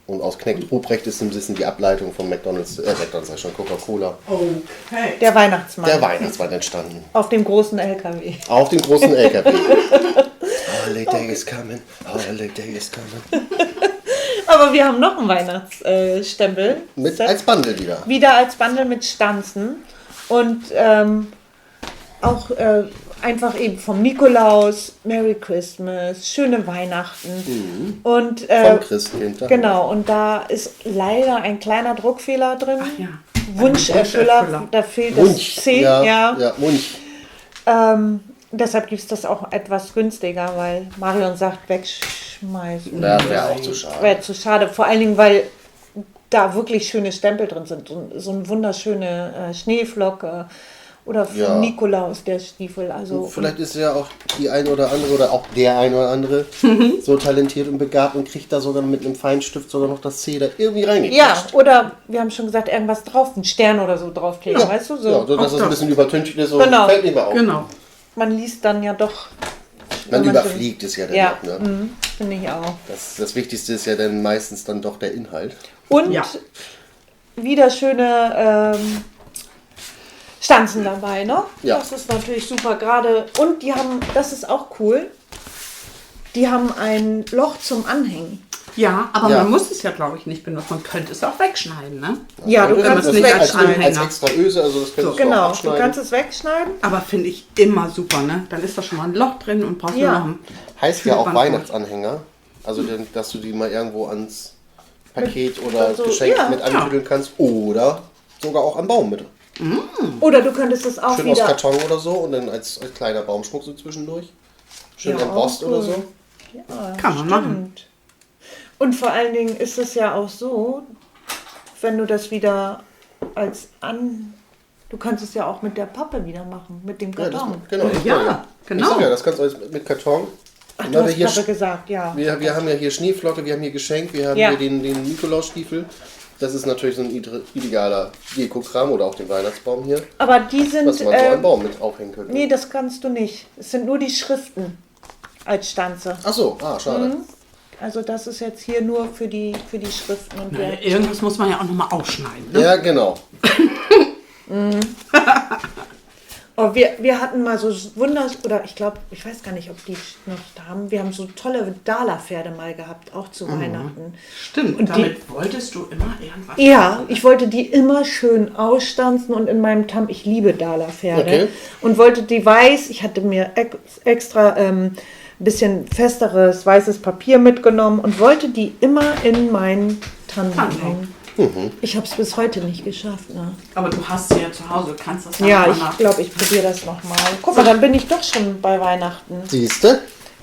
Und aus Knecht Ruprecht ist ein bisschen die Ableitung von McDonald's ist schon Coca-Cola. Okay. Der Weihnachtsmann. Der Weihnachtsmann entstanden. Auf dem großen LKW. Auf dem großen LKW. Holiday day is coming, holiday day is coming. Aber wir haben noch einen Weihnachtsstempel. Als Bundle wieder. Wieder als Bundle mit Stanzen. Und auch einfach eben vom Nikolaus, Merry Christmas, schöne Weihnachten. Und, Vom Christkind. Genau, und da ist leider ein kleiner Druckfehler drin. Ach ja. Wunscherfüller, da fehlt Wunsch. das C. Ja, Wunsch. Deshalb gibt es das auch etwas günstiger, weil Marion sagt, wegschmeißen. Das wäre auch zu schade. Wäre zu schade. Vor allen Dingen, weil da wirklich schöne Stempel drin sind. So eine wunderschöne Schneeflocke oder für Nikolaus der Stiefel. Also Vielleicht ist ja auch die ein oder andere oder auch der ein oder andere so talentiert und begabt und kriegt da sogar mit einem Feinstift sogar noch das C da irgendwie reingequetscht. ja, oder wir haben schon gesagt, irgendwas drauf, einen Stern oder so draufkleben, weißt du? So. Ja, so, dass es ein bisschen übertüncht ist, so Genau. fällt nicht mehr auf. Genau. Man liest dann ja doch. Man wenn überfliegt es ja dann Ja, noch. Ne? finde ich auch. Das Wichtigste ist ja dann meistens dann doch der Inhalt. Und Ja. wieder schöne Stanzen dabei, ne? Ja. Das ist natürlich super gerade. Und die haben, das ist auch cool, die haben ein Loch zum Anhängen. Ja, aber Ja. man muss es ja, glaube ich, nicht benutzen. Man könnte es auch wegschneiden, ne? Ja, du Oder kannst das es nicht als Anhänger. extra Öse, also das könntest du auch Genau, du abschneiden. kannst es wegschneiden. Aber finde ich immer super, ne? Dann ist da schon mal ein Loch drin und brauchst Ja. nur noch ein Heißt ja auch Füllband. Weihnachtsanhänger. Also, dass du die mal irgendwo ans Paket oder so, Geschenk ja. mit antüdeln kannst. Oder sogar auch am Baum mit. Oder du könntest es auch Schön aus wieder. Karton oder so und dann als kleiner Baumschmuck so zwischendurch. Schön Ja, embossed auch oder cool. so. Ja, Kann man machen. Und vor allen Dingen ist es ja auch so, wenn du das wieder du kannst es ja auch mit der Pappe wieder machen, mit dem Ja, das, Karton. genau. das Ja, meine ich. genau. Ich sag ja, das kannst du alles mit Karton. Ach, Und du da wir hast hier Pappe gesagt, ja. Wir haben ja hier Schneeflocke, wir haben hier Geschenk, wir haben Ja. hier den Nikolausstiefel. Das ist natürlich so ein idealer Dekokram oder auch den Weihnachtsbaum hier, Aber die sind, was man so am Baum mit aufhängen könnte. nee, das kannst du nicht. Es sind nur die Schriften als Stanze. Ach so, schade. Also das ist jetzt hier nur für die Schriften. Und Naja, irgendwas muss man ja auch nochmal ausschneiden, ne? Ja, genau. Oh, wir hatten mal so oder ich glaube, ich weiß gar nicht, ob die noch da haben. Wir haben so tolle Dala-Pferde mal gehabt, auch zu Weihnachten. Stimmt, Und damit wolltest du immer irgendwas Ja, machen. ich wollte die immer schön ausstanzen und in meinem Tam, ich liebe Dala-Pferde. Okay. Und wollte die weiß, ich hatte mir extra ein bisschen festeres weißes Papier mitgenommen und wollte die immer in meinen Tannen hängen. Ich habe es bis heute nicht geschafft. Ne? Aber du hast sie ja zu Hause, du kannst das Ja, noch ich mal glaube, ich probiere das nochmal. Guck mal, dann bin ich doch schon bei Weihnachten. Siehste?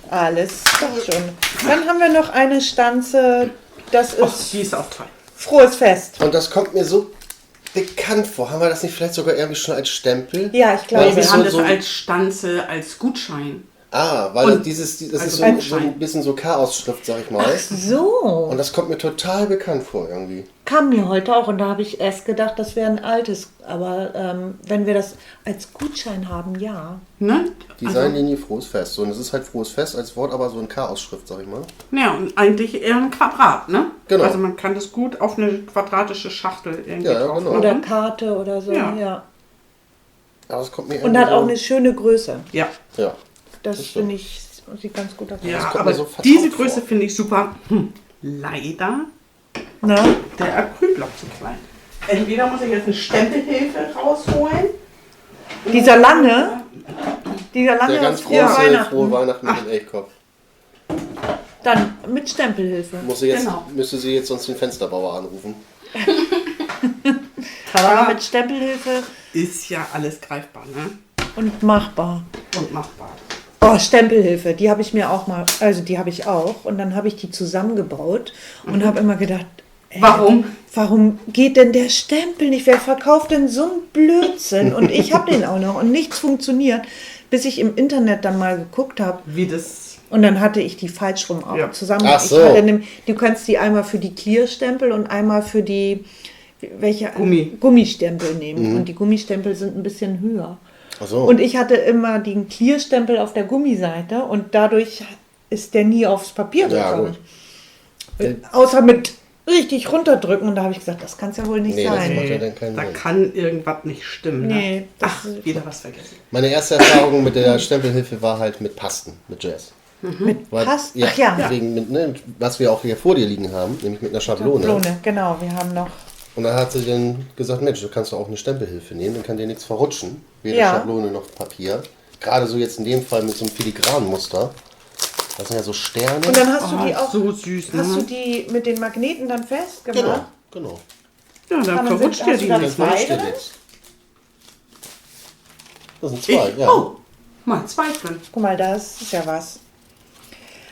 Alles doch schon. Dann haben wir noch eine Stanze, das Och, ist die ist auch toll. Frohes Fest. Und das kommt mir so bekannt vor. Haben wir das nicht vielleicht sogar irgendwie schon als Stempel? Ja, ich glaube, Nee, wir ist haben so- das so- als Stanze, als Gutschein. Weil Und- das ist also so ein bisschen so Chaos-Schrift, sag ich mal. so. Und das kommt mir total bekannt vor irgendwie. Kam mir heute auch und da habe ich erst gedacht, das wäre ein altes. Aber wenn wir das als Gutschein haben, ja. Ne? Designlinie Frohes Fest. So, und es ist halt Frohes Fest als Wort, aber so ein Chaos-Schrift, sag ich mal. Ja, und eigentlich eher ein Quadrat, ne? Genau. Also man kann das gut auf eine quadratische Schachtel irgendwie Ja, drauf genau. machen. Oder Karte oder so. Ja. Ja. Aber es kommt mir Und irgendwie hat auch so, eine schöne Größe. Ja, Ja. Das stimmt. finde ich, sieht ganz gut aus. ja, kommt mir aber so vertraut diese vor. Größe finde ich super. Leider Na? der Acrylblock zu klein. Entweder muss ich jetzt eine Stempelhilfe rausholen. Dieser lange Der ganz Frohe große Weihnachten. Frohe Weihnachten mit dem Elchkopf. Dann mit Stempelhilfe. Genau. Müsste sie jetzt sonst den Fensterbauer anrufen. Aber mit Stempelhilfe Ist ja alles greifbar, ne? und machbar. Und machbar. Oh, Stempelhilfe, die habe ich mir auch mal, also die habe ich auch. Und dann habe ich die zusammengebaut und habe immer gedacht, Warum? Warum geht denn der Stempel nicht? Wer verkauft denn so einen Blödsinn? Und ich habe den auch noch und nichts funktioniert, bis ich im Internet dann mal geguckt habe. Wie das. Und dann hatte ich die falsch rum auch Ja. zusammen. Ach so. Du kannst die einmal für die Clear-Stempel und einmal für die welche Gummistempel nehmen. Und die Gummistempel sind ein bisschen höher. Ach so. Und ich hatte immer den Clear-Stempel auf der Gummiseite und dadurch ist der nie aufs Papier Ja, gekommen. gut. Außer mit richtig runterdrücken. Und da habe ich gesagt, das kann es ja wohl nicht Nee, das sein. macht ja dann keinen Da Sinn. kann irgendwas nicht stimmen. Nee, Ne? das Ach, wieder was vergessen. Meine erste Erfahrung mit der Stempelhilfe war halt mit Pasten, mit Jazz. Mit Weil- Pass? Ja, Ach ja, Wegen mit, ne, was wir auch hier vor dir liegen haben, nämlich mit einer Schablone. Schablone, genau. Wir haben noch. Und dann hat sie dann gesagt, Mensch, du kannst doch auch eine Stempelhilfe nehmen, dann kann dir nichts verrutschen. Weder Ja. Schablone noch Papier. Gerade so jetzt in dem Fall mit so einem filigranen Muster. Das sind ja so Sterne. Und dann hast du die auch. So süß, ne? Hast du die mit den Magneten dann festgemacht? Genau. Ja, dann Kann verrutscht man- dir hast die du da nicht. Das verrutscht dir drin? nichts. Das sind zwei, ja. Oh, mal zwei drin. Guck mal, das ist ja was.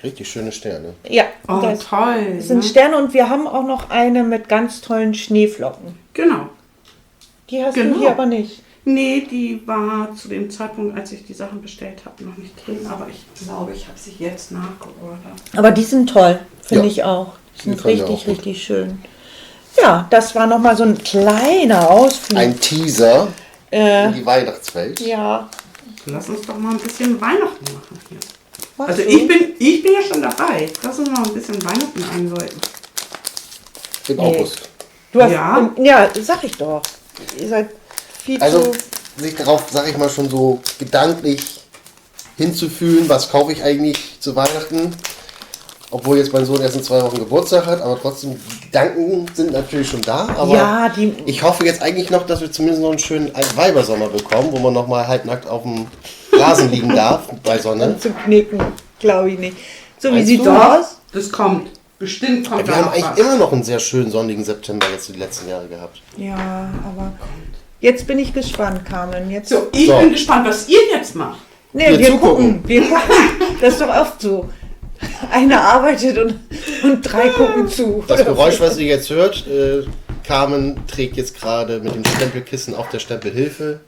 Richtig schöne Sterne. Ja, Oh, das toll. sind Ne? Sterne und wir haben auch noch eine mit ganz tollen Schneeflocken. Genau. Die hast Genau. du hier aber nicht. Nee, die war zu dem Zeitpunkt, als ich die Sachen bestellt habe, noch nicht drin. Aber ich glaube, ich habe sie jetzt nachgeordert. Aber die sind toll, finde Ja. ich auch. Die Die sind gefallen mir richtig, auch gut. richtig schön. Ja, das war nochmal so ein kleiner Ausflug. Ein Teaser in die Weihnachtswelt. Ja. Lass uns doch mal ein bisschen Weihnachten machen hier. Machst Also du? ich bin ja schon dabei. Lass uns mal ein bisschen Weihnachten einläuten. Im August. Du hast, Ja. ja, sag ich doch. Ihr seid viel Also zu... sich darauf, sag ich mal, schon so gedanklich hinzufühlen, was kaufe ich eigentlich zu Weihnachten. Obwohl jetzt mein Sohn erst in 2 Wochen Geburtstag hat, aber trotzdem, die Gedanken sind natürlich schon da. Aber Ja, die- ich hoffe jetzt eigentlich noch, dass wir zumindest noch einen schönen Weibersommer bekommen, wo man noch mal halbnackt auf dem Rasen liegen darf bei Sonne. zu knicken, glaube ich nicht. So, wie Meinst sieht's du? aus? Das kommt. Bestimmt kommt Wir da haben noch eigentlich was. immer noch einen sehr schönen sonnigen September jetzt die letzten Jahre gehabt. Ja, aber jetzt bin ich gespannt, Carmen. Jetzt, So, ich So. bin gespannt, was ihr jetzt macht. nee, wir wir zugucken. gucken. Wir gucken. Das ist doch oft so. Einer arbeitet und 3 gucken zu. Das Geräusch, was ihr jetzt hört, Carmen trägt jetzt gerade mit dem Stempelkissen auf der Stempelhilfe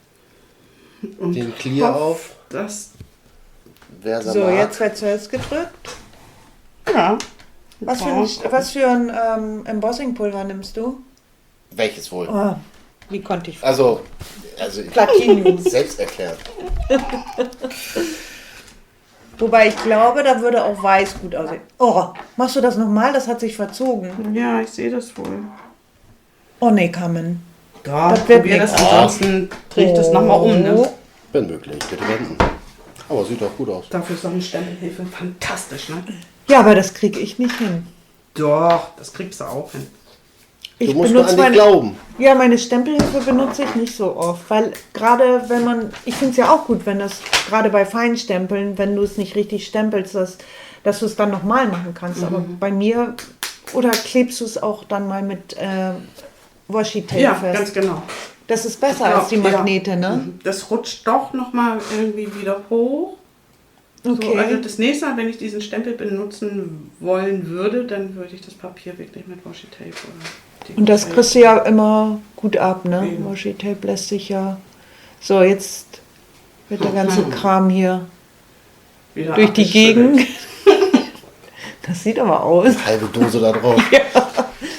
Und den Clear hoff, auf. Das, Wer So, mag. jetzt wird zuerst gedrückt. ja. Was für ein Embossingpulver nimmst du? Welches wohl? Oh, wie konnte ich... Also Platinum. selbst erklärt. Wobei ich glaube, da würde auch weiß gut aussehen. Oh, machst du das nochmal? Das hat sich verzogen. Ja, ich sehe das wohl. Oh nee, Carmen. Ja, Das wird probier das, nix. ansonsten drehe ich das nochmal um. Ne? Wenn möglich, bitte wenden. Aber sieht doch gut aus. Dafür ist doch eine Stempelhilfe fantastisch, ne? Ja, aber das kriege ich nicht hin. Doch, das kriegst du auch hin. Ich Du musst nur an dich glauben. Ja, meine Stempelhilfe benutze ich nicht so oft, weil gerade wenn man, ich finde es ja auch gut, wenn das, gerade bei Feinstempeln, wenn du es nicht richtig stempelst, dass du es dann nochmal machen kannst. Aber bei mir, oder klebst du es auch dann mal mit Washi-Tape Ja, fest? ganz genau. Das ist besser Ja, als die Magnete, ja. ne? Das rutscht doch nochmal irgendwie wieder hoch. Okay. So, also das nächste Mal, wenn ich diesen Stempel benutzen wollen würde, dann würde ich das Papier wirklich mit Washi-Tape oder... Und das kriegst du ja immer gut ab, ne? Eben. Washi-Tape lässt sich ja... So, jetzt wird der ganze Kram hier wieder durch die abgeschüttelt. Gegend. Das sieht aber aus. Halbe Dose da drauf.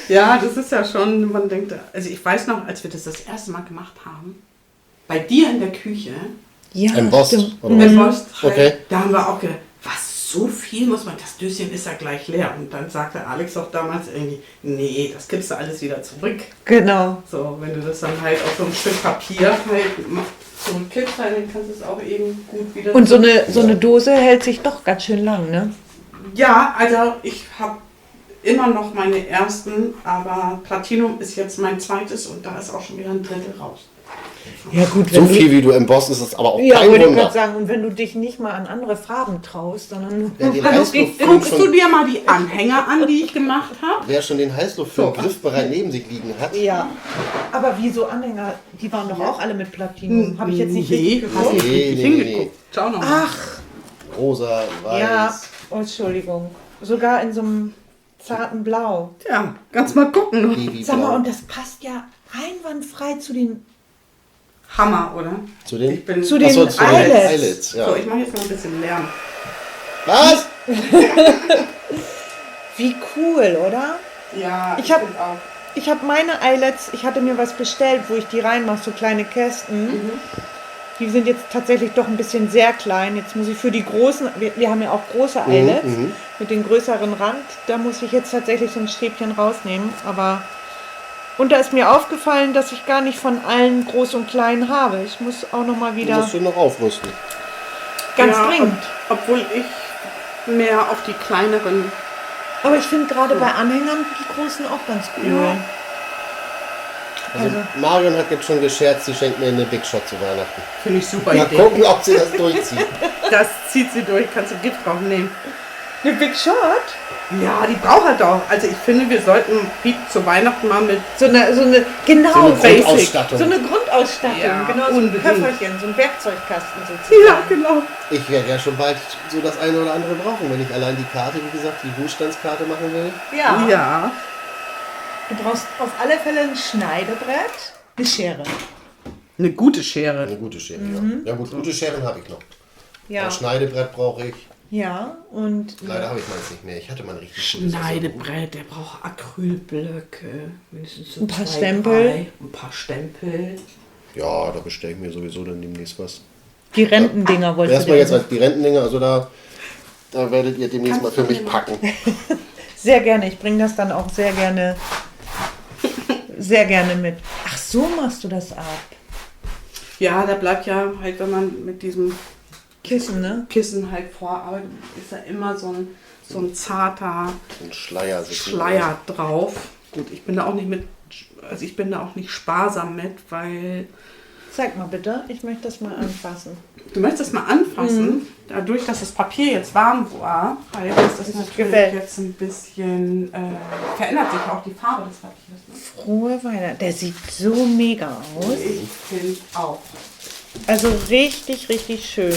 Ja, das ist ja schon, man denkt, also ich weiß noch, als wir das erste Mal gemacht haben, bei dir in der Küche, Ja, Embossed, stimmt. oder mit was? Most, halt, Okay. da haben wir auch gedacht, was, so viel muss man, das Döschen ist ja gleich leer. Und dann sagte Alex auch damals irgendwie, nee, das gibst du alles wieder zurück. Genau. So, wenn du das dann halt auf so ein Stück Papier halt zurückkippst, dann kannst du es auch eben gut wieder Und so eine Dose hält sich doch ganz schön lang, ne? Ja, also ich habe immer noch meine ersten, aber Platinum ist jetzt mein zweites und da ist auch schon wieder ein Drittel raus. Ja gut, So viel wie du embossed ist das aber auch Ja, kein wollte ich Wunder. gerade sagen, und wenn du dich nicht mal an andere Farben traust, sondern Wer den Also, Heißluftfilm guckst du schon, dir mal die Anhänger an, die ich gemacht habe? wer schon den Heißluftfilm So. griffbereit neben sich liegen hat, ja. Aber wieso Anhänger? Die waren doch auch alle mit Platinum. Habe ich jetzt nicht richtig hast geguckt? nicht Nee, richtig nee, hingeguckt. Schau noch mal. Ach, rosa, weiß. ja. Oh, Entschuldigung. Sogar in so einem zarten Blau. Ja, kannst mal gucken. Babyblau. Sag mal, und das passt ja einwandfrei zu den... Hammer, oder? Zu den? Ich bin Zu den Achso, zu den Eyelets. Eyelets, ja. So, ich mache jetzt noch ein bisschen Lärm. Was? Wie cool, oder? Ja, Ich hab- find auch. Ich habe meine Eyelets, ich hatte mir was bestellt, wo ich die reinmache, so kleine Kästen. Die sind jetzt tatsächlich doch ein bisschen sehr klein. Jetzt muss ich für die großen, wir haben ja auch große Eyelets mit dem größeren Rand, da muss ich jetzt tatsächlich so ein Stäbchen rausnehmen. Und da ist mir aufgefallen, dass ich gar nicht von allen groß und klein habe. Ich muss auch nochmal Die wieder musst du noch aufrüsten. ganz Ja, dringend. Obwohl ich mehr auf die kleineren. Aber ich finde gerade bei Anhängern die großen auch ganz cool. Ja. Also Marion hat jetzt schon gescherzt, sie schenkt mir eine Big Shot zu Weihnachten. Finde ich super Mal Idee. gucken, ob sie das durchzieht. Das zieht sie durch, kannst du Gift drauf nehmen. Eine Big Shot? Ja, die braucht er doch. Also ich finde, wir sollten Pete zu Weihnachten mal mit So eine genau, So eine Basic. Grundausstattung. So eine Grundausstattung, Ja, genau, so ein unbedingt. Köfferchen, so ein Werkzeugkasten sozusagen. Ja, genau. Ich werde ja schon bald so das eine oder andere brauchen, wenn ich allein die Karte, wie gesagt, die Ruhestandskarte machen will. Ja. Ja. Du brauchst auf alle Fälle ein Schneidebrett, eine Schere. Eine gute Schere. Eine gute Schere, ja. Ja gut, gute Scheren habe ich noch. Ja. Ein Schneidebrett brauche ich. Ja, und Leider habe ich meins nicht mehr. Ich hatte mal ein richtig gutes. Schneidebrett, der braucht Acrylblöcke, mindestens so Ein paar 2, Stempel. 3, ein paar Stempel. Ja, da bestelle ich mir sowieso dann demnächst was. die Rentendinger wolltest Erstmal du jetzt als die Rentendinger, also da werdet ihr demnächst mal für mich packen. Sehr gerne, ich bringe das dann auch sehr gerne mit. Ach, so machst du das ab. Ja, da bleibt ja halt, wenn man mit diesem Kissen, ne? Kissen halt vorarbeitet, ist da immer so ein zarter So ein Schleier. sitzen Schleier drauf. Gut, ich bin da auch nicht sparsam mit, weil Zeig mal bitte, ich möchte das mal anfassen. du möchtest das mal anfassen. Dadurch, dass das Papier jetzt warm war, halt ist das natürlich gefällt. jetzt ein bisschen, verändert sich auch die Farbe des Papiers. Ne? Frohe Weihnachten. Der sieht so mega aus. Ich finde auch. Also richtig, richtig schön.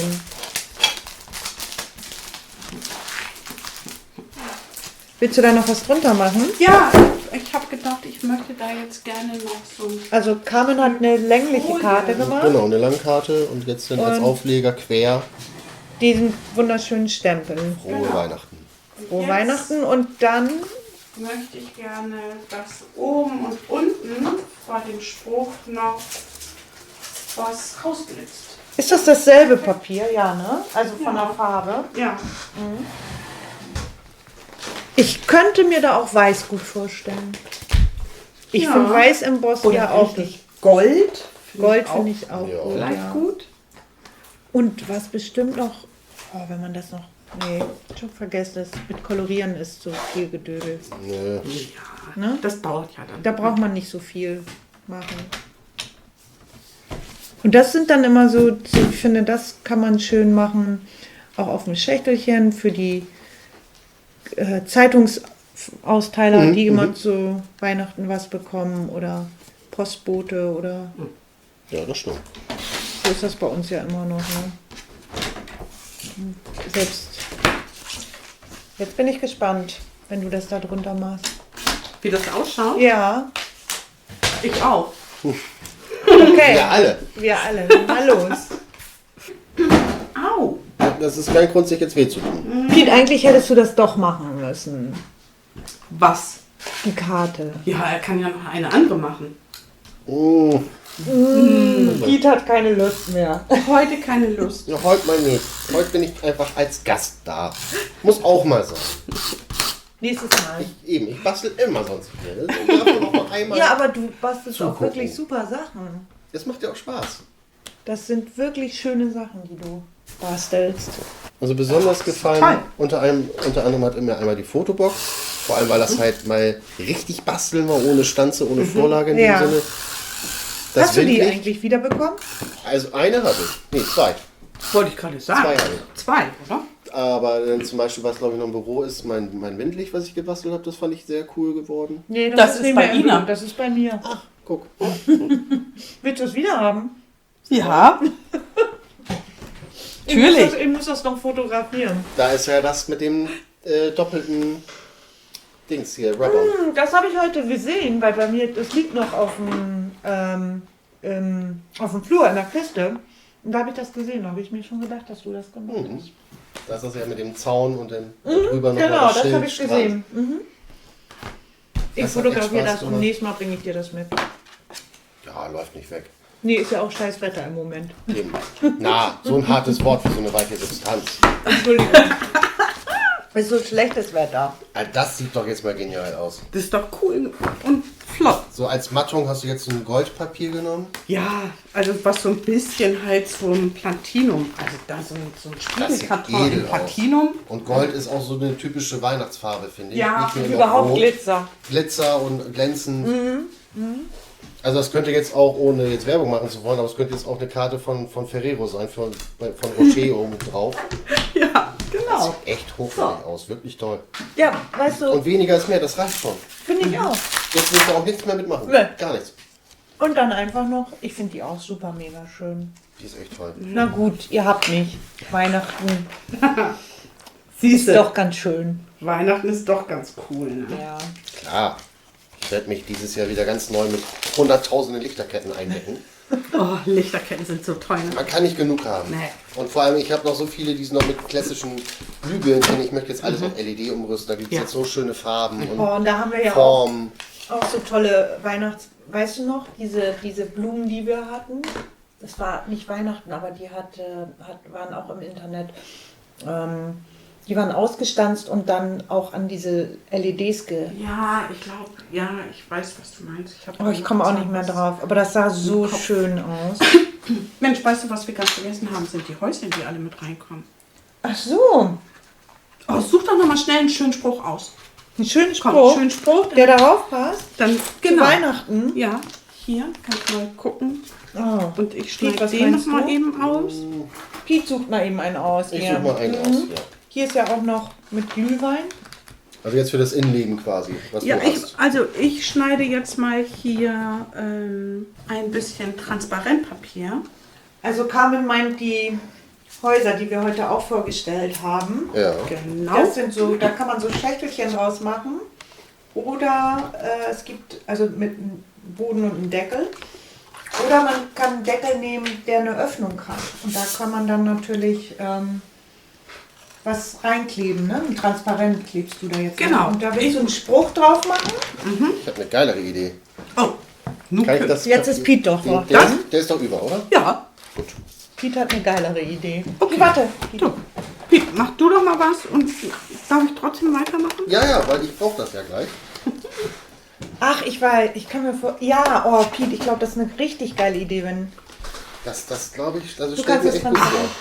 Willst du da noch was drunter machen? Ja, ich habe gedacht, ich möchte da jetzt gerne noch so ein... Also Carmen hat eine längliche Karte gemacht. Genau, eine Langkarte und jetzt dann als Und- Aufleger quer Diesen wunderschönen Stempel. frohe Weihnachten. Frohe Jetzt Weihnachten. Und dann, möchte ich gerne, dass oben und unten vor dem Spruch noch was rausglitzt. ist das dasselbe Papier? Ja, ne? Also von der Farbe. Ja. Ich könnte mir da auch weiß gut vorstellen. Ich Ja. finde weiß im Boss ja auch. Gold. Gold finde ich auch Ja. gut. Vielleicht Ja. gut. Und was bestimmt noch, wenn man das noch, nee, schon vergesst es, mit Kolorieren ist so viel Gedödel. Nö. Ja, Ne? das dauert ja dann. Da braucht man nicht so viel machen. Und das sind dann immer so, ich finde, das kann man schön machen, auch auf dem Schächtelchen für die Zeitungsausteiler, die immer zu Weihnachten was bekommen oder Postbote oder Ja, das stimmt. so ist das bei uns ja immer noch. Ne? Und selbst jetzt bin ich gespannt, wenn du das da drunter machst. Wie das ausschaut? Ja, Ich auch. okay. Ja, alle. Wir alle. Mal los. Au. Das ist kein Grund, sich jetzt weh zu tun. Piet, eigentlich hättest du das doch machen müssen. Was? Die Karte. Ja, er kann ja noch eine andere machen. Oh, Piet hat keine Lust mehr. Heute keine Lust. ja, heute mal nicht. Heute bin ich einfach als Gast da. Muss auch mal sein. Nächstes Mal. Ich bastel immer sonst wieder. Das darf man auch mal einmal. Ja, aber du bastelst auch Zugucken. wirklich super Sachen. Das macht ja auch Spaß. Das sind wirklich schöne Sachen, die du bastelst. Also besonders gefallen, toll. unter anderem hat mir einmal die Fotobox. Vor allem, weil das halt mal richtig basteln war, ohne Stanze, ohne Vorlage in Ja. dem Sinne. Das Hast du die Windlicht- eigentlich wiederbekommen? Also eine hatte ich. Nee, zwei. Wollte ich gerade sagen. Zwei habe ich. Zwei, oder? Aber dann zum Beispiel, was glaube ich noch im Büro ist, mein Windlicht, was ich gebastelt habe, das fand ich sehr cool geworden. Nee, Das ist nicht bei mehr im Ina. Büro, das ist bei mir. Ach, guck. Willst du es wieder haben? Ja. Natürlich. Ich muss das noch fotografieren. Da ist ja das mit dem doppelten Dings hier, Rubber. Das habe ich heute gesehen, weil bei mir, das liegt noch auf dem Flur in der Kiste. Und da habe ich das gesehen, da habe ich mir schon gedacht, dass du das gemacht hast. Das ist ja mit dem Zaun und dann drüber noch Genau, mal das habe ich Schild, gesehen. Ich Das hat echt fotografiere Spaß das und gemacht. nächstes Mal bringe ich dir das mit. Ja, läuft nicht weg. Nee, ist ja auch scheiß Wetter im Moment. Eben. Na, so ein hartes Wort für so eine weiche Substanz. Entschuldigung. Ist so schlechtes Wetter. Das sieht doch jetzt mal genial aus. Das ist doch cool und flott. So als Mattung hast du jetzt ein Goldpapier genommen. Ja, also was so ein bisschen halt so ein Platinum, also da so ein Das sieht Spiegelkarton edel in Platinum. aus. Und Gold ist auch so eine typische Weihnachtsfarbe, finde ich. Ja, Nicht nur immer Überhaupt rot. Glitzer. Glitzer und glänzend. Also das könnte jetzt auch, ohne jetzt Werbung machen zu wollen, aber es könnte jetzt auch eine Karte von Ferrero sein, von Rocher oben drauf. Ja, genau. Sieht echt hochwertig aus, wirklich toll. Ja, weißt du, Und weniger ist mehr, das reicht schon. finde ich auch. Jetzt willst du auch nichts mehr mitmachen. Nee. Gar nichts. Und dann einfach noch, ich finde die auch super mega schön. Die ist echt toll. Na gut, ihr habt mich. Weihnachten Siehst ist du, doch ganz schön. Weihnachten ist doch ganz cool. Ne? Ja. Klar. Ich werde mich dieses Jahr wieder ganz neu mit hunderttausenden Lichterketten eindecken. Oh, Lichterketten sind so toll. Ne? Man kann nicht genug haben. Nee. Und vor allem, ich habe noch so viele, die sind noch mit klassischen Glühbirnen drin. Ich möchte jetzt alles auf LED umrüsten. Da gibt es Ja. jetzt so schöne Farben und Oh, und da haben wir ja auch, Formen. auch so tolle Weißt du noch, diese Blumen, die wir hatten? Das war nicht Weihnachten, aber die waren auch im Internet. Die waren ausgestanzt und dann auch an diese LEDs Ja, ich glaube, ja, ich weiß, was du meinst. Ich komme auch nicht mehr drauf, aber das sah so Kopf. schön aus. Mensch, weißt du, was wir ganz vergessen haben, sind die Häuschen, die alle mit reinkommen. Ach so, Oh, such doch nochmal schnell einen schönen Spruch aus. ein schöner Komm, Spruch, schönen Spruch. der darauf passt. Dann, Zu genau. Weihnachten. Ja, hier, kannst du mal gucken. Oh. Und ich Piet, schneide was den meinst nochmal du? eben aus. Piet sucht mal eben einen aus. Ich hier. suche mal einen aus. Ja. Hier ist ja auch noch mit Glühwein. Also jetzt für das Innenleben quasi, was Ja, du hast. ich schneide jetzt mal hier ein bisschen Transparentpapier. Also Carmen meint die Häuser, die wir heute auch vorgestellt haben. Ja. Genau. Das sind so, da kann man so Schächtelchen draus machen. Oder es gibt also mit einem Boden und einem Deckel. Oder man kann einen Deckel nehmen, der eine Öffnung hat. Und da kann man dann natürlich was reinkleben. Ne? Ein Transparent klebst du da jetzt. Genau. Und da willst du einen Spruch drauf machen. Ich habe eine geilere Idee. Oh, nun Kann ich das? Jetzt ist Piet doch noch Der, dran. der ist doch über, oder? Ja. Gut. Piet hat eine geilere Idee. Okay. Warte. So, Piet, mach du doch mal was und darf ich trotzdem weitermachen? Ja, weil ich brauche das ja gleich. Ach, ich kann mir vor. Ja, oh, Piet, ich glaube, das ist eine richtig geile Idee, wenn. Das glaube ich, also Du stellt kannst mir es echt gut vor. transparent.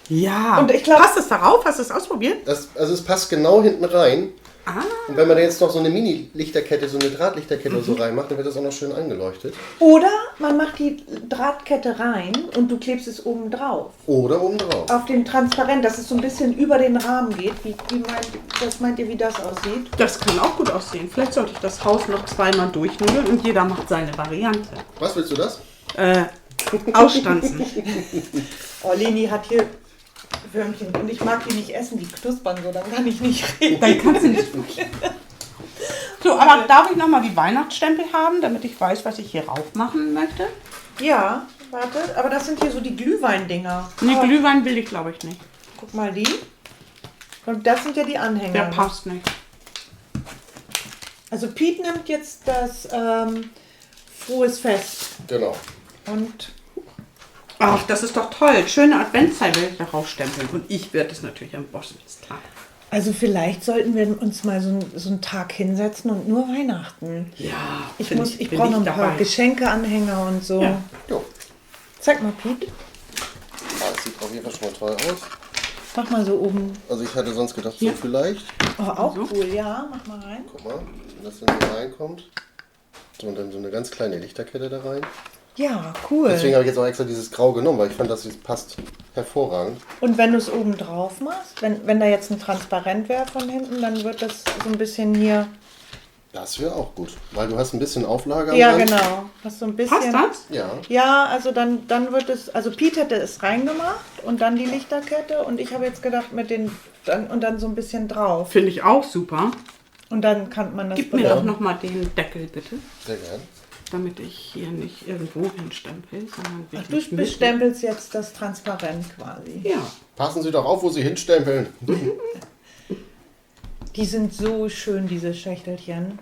Ja. Und ich glaub- Passt es darauf? Hast du es ausprobiert? Also es passt genau hinten rein. Ah. Und wenn man da jetzt noch so eine Mini-Lichterkette, so eine Drahtlichterkette oder so reinmacht, dann wird das auch noch schön angeleuchtet. Oder man macht die Drahtkette rein und du klebst es oben drauf. Oder oben drauf. Auf den Transparent, dass es so ein bisschen über den Rahmen geht. Meint ihr, wie das aussieht? Das kann auch gut aussehen. Vielleicht sollte ich das Haus noch zweimal durchnudeln und jeder macht seine Variante. Was willst du das? Ausstanzen. Oh, Leni hat hier Würmchen und ich mag die nicht essen, die knuspern so, dann kann ich nicht reden. Dann kannst du nicht. So, aber darf ich nochmal die Weihnachtsstempel haben, damit ich weiß, was ich hier rauf machen möchte? Ja, warte, aber das sind hier so die Glühweindinger. Nee, Oh, Glühwein will ich, glaube ich, nicht. guck mal die. Und das sind ja die Anhänger. Der passt nicht. Also Piet nimmt jetzt das Frohes Fest. Genau. Und Ach, das ist doch toll. Schöne Adventszeit will ich darauf stempeln. Und ich werde es natürlich embossen, ist klar. also vielleicht sollten wir uns mal so einen Tag hinsetzen und nur Weihnachten. Ja, Ich bin brauche noch ein paar dabei. Geschenkeanhänger und so. Ja. Jo. Zeig mal, Piet. Das sieht auf jeden Fall schon mal toll aus. Mach mal so oben. Also ich hatte sonst gedacht, so Hier. vielleicht. Oh, auch So. cool, ja. Mach mal rein. Guck mal, wenn das dann hier reinkommt. So, und dann so eine ganz kleine Lichterkette da rein. Ja, cool. Deswegen habe ich jetzt auch extra dieses Grau genommen, weil ich fand, das passt hervorragend. Und wenn du es oben drauf machst, wenn da jetzt ein Transparent wäre von hinten, dann wird das so ein bisschen hier. Das wäre auch gut, weil du hast ein bisschen Auflage am Ja, Rand. genau. Hast so ein bisschen. Passt das? Ja, Ja, also dann wird es, also Piet hätte es reingemacht und dann die Lichterkette und ich habe jetzt gedacht dann so ein bisschen drauf. Finde ich auch super. Und dann kann man das Gib mir doch nochmal den Deckel, bitte. sehr gern. Damit ich hier nicht irgendwo hinstempel, sondern Ach, wirklich du mitten. bestempelst jetzt das Transparent quasi. Ja. Passen Sie doch auf, wo Sie hinstempeln. Die sind so schön, diese Schächtelchen.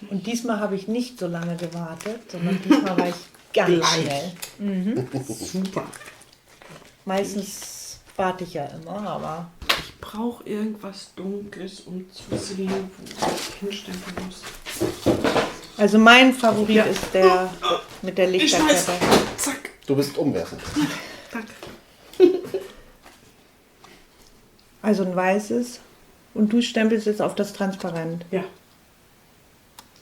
nicht. Und diesmal habe ich nicht so lange gewartet, sondern diesmal war ich ganz Gleich. schnell. Super. Meistens warte ich ja immer, aber Ich brauche irgendwas Dunkles, um zu sehen, wo ich hinstempeln muss. also mein Favorit Ja. ist der mit der Ich weiß. Lichterkette. Zack. Du bist umwerfend. Danke. Also ein weißes und du stempelst jetzt auf das Transparent. Ja.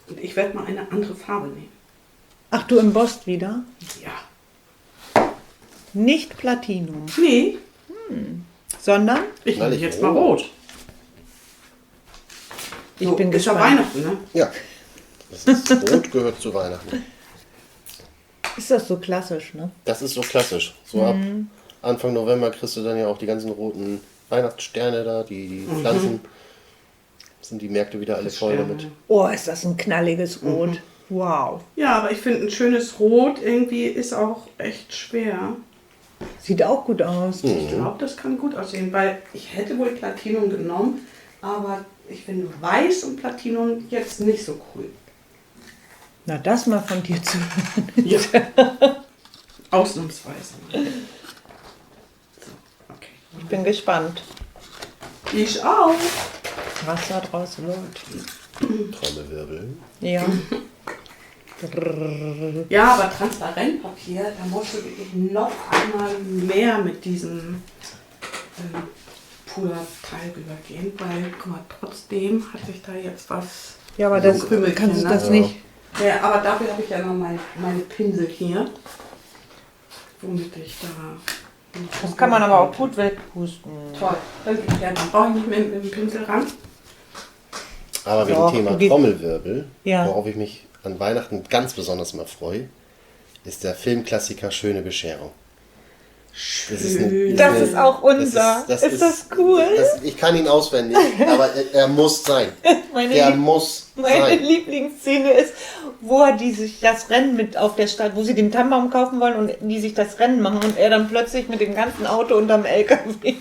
Und ich werde mal eine andere Farbe nehmen. Ach, du embossst wieder? Ja. Nicht Platinum, Nee, sondern ich Weil nehme ich jetzt mal rot. ich So, bin ist ja gespannt. Weihnachten, ne? Ja. Das Rot gehört zu Weihnachten. Ist das so klassisch, ne? Das ist so klassisch. So ab Anfang November kriegst du dann ja auch die ganzen roten Weihnachtssterne da, die Pflanzen. Sind die Märkte wieder alle voll damit. Oh, ist das ein knalliges Rot. Wow. Ja, aber ich finde, ein schönes Rot irgendwie ist auch echt schwer. Sieht auch gut aus. Ich glaube, das kann gut aussehen, weil ich hätte wohl Platinum genommen, aber ich finde Weiß und Platinum jetzt nicht so cool. Na, das mal von dir zu hören. Ja. Ausnahmsweise. So, okay. Ich bin gespannt, Ich auch. was da draus wird. Trommelwirbel. Ja. Ja, aber Transparentpapier, da musst du wirklich noch einmal mehr mit diesem Puderteil rübergehen, weil, guck mal, trotzdem hat sich da jetzt was... Ja, aber so ein das Krümelchen, kannst du ne? das nicht. Ja, aber dafür habe ich ja noch meine Pinsel hier, womit ich da... Das kann man aber auch gut wegpusten. Toll, dann brauche ich nicht mehr mit dem Pinsel ran. Aber wegen Doch, Thema du gehst- Trommelwirbel, Ja. worauf ich mich an Weihnachten ganz besonders mal freue, ist der Filmklassiker Schöne Bescherung. Das ist auch unser. Ist das cool? Ich kann ihn auswendig, aber er muss sein. Meine, Der Lieb muss meine sein. Lieblingsszene ist, wo die sich das Rennen mit auf der Stadt, wo sie den Tannenbaum kaufen wollen und die sich das Rennen machen und er dann plötzlich mit dem ganzen Auto unterm LKW.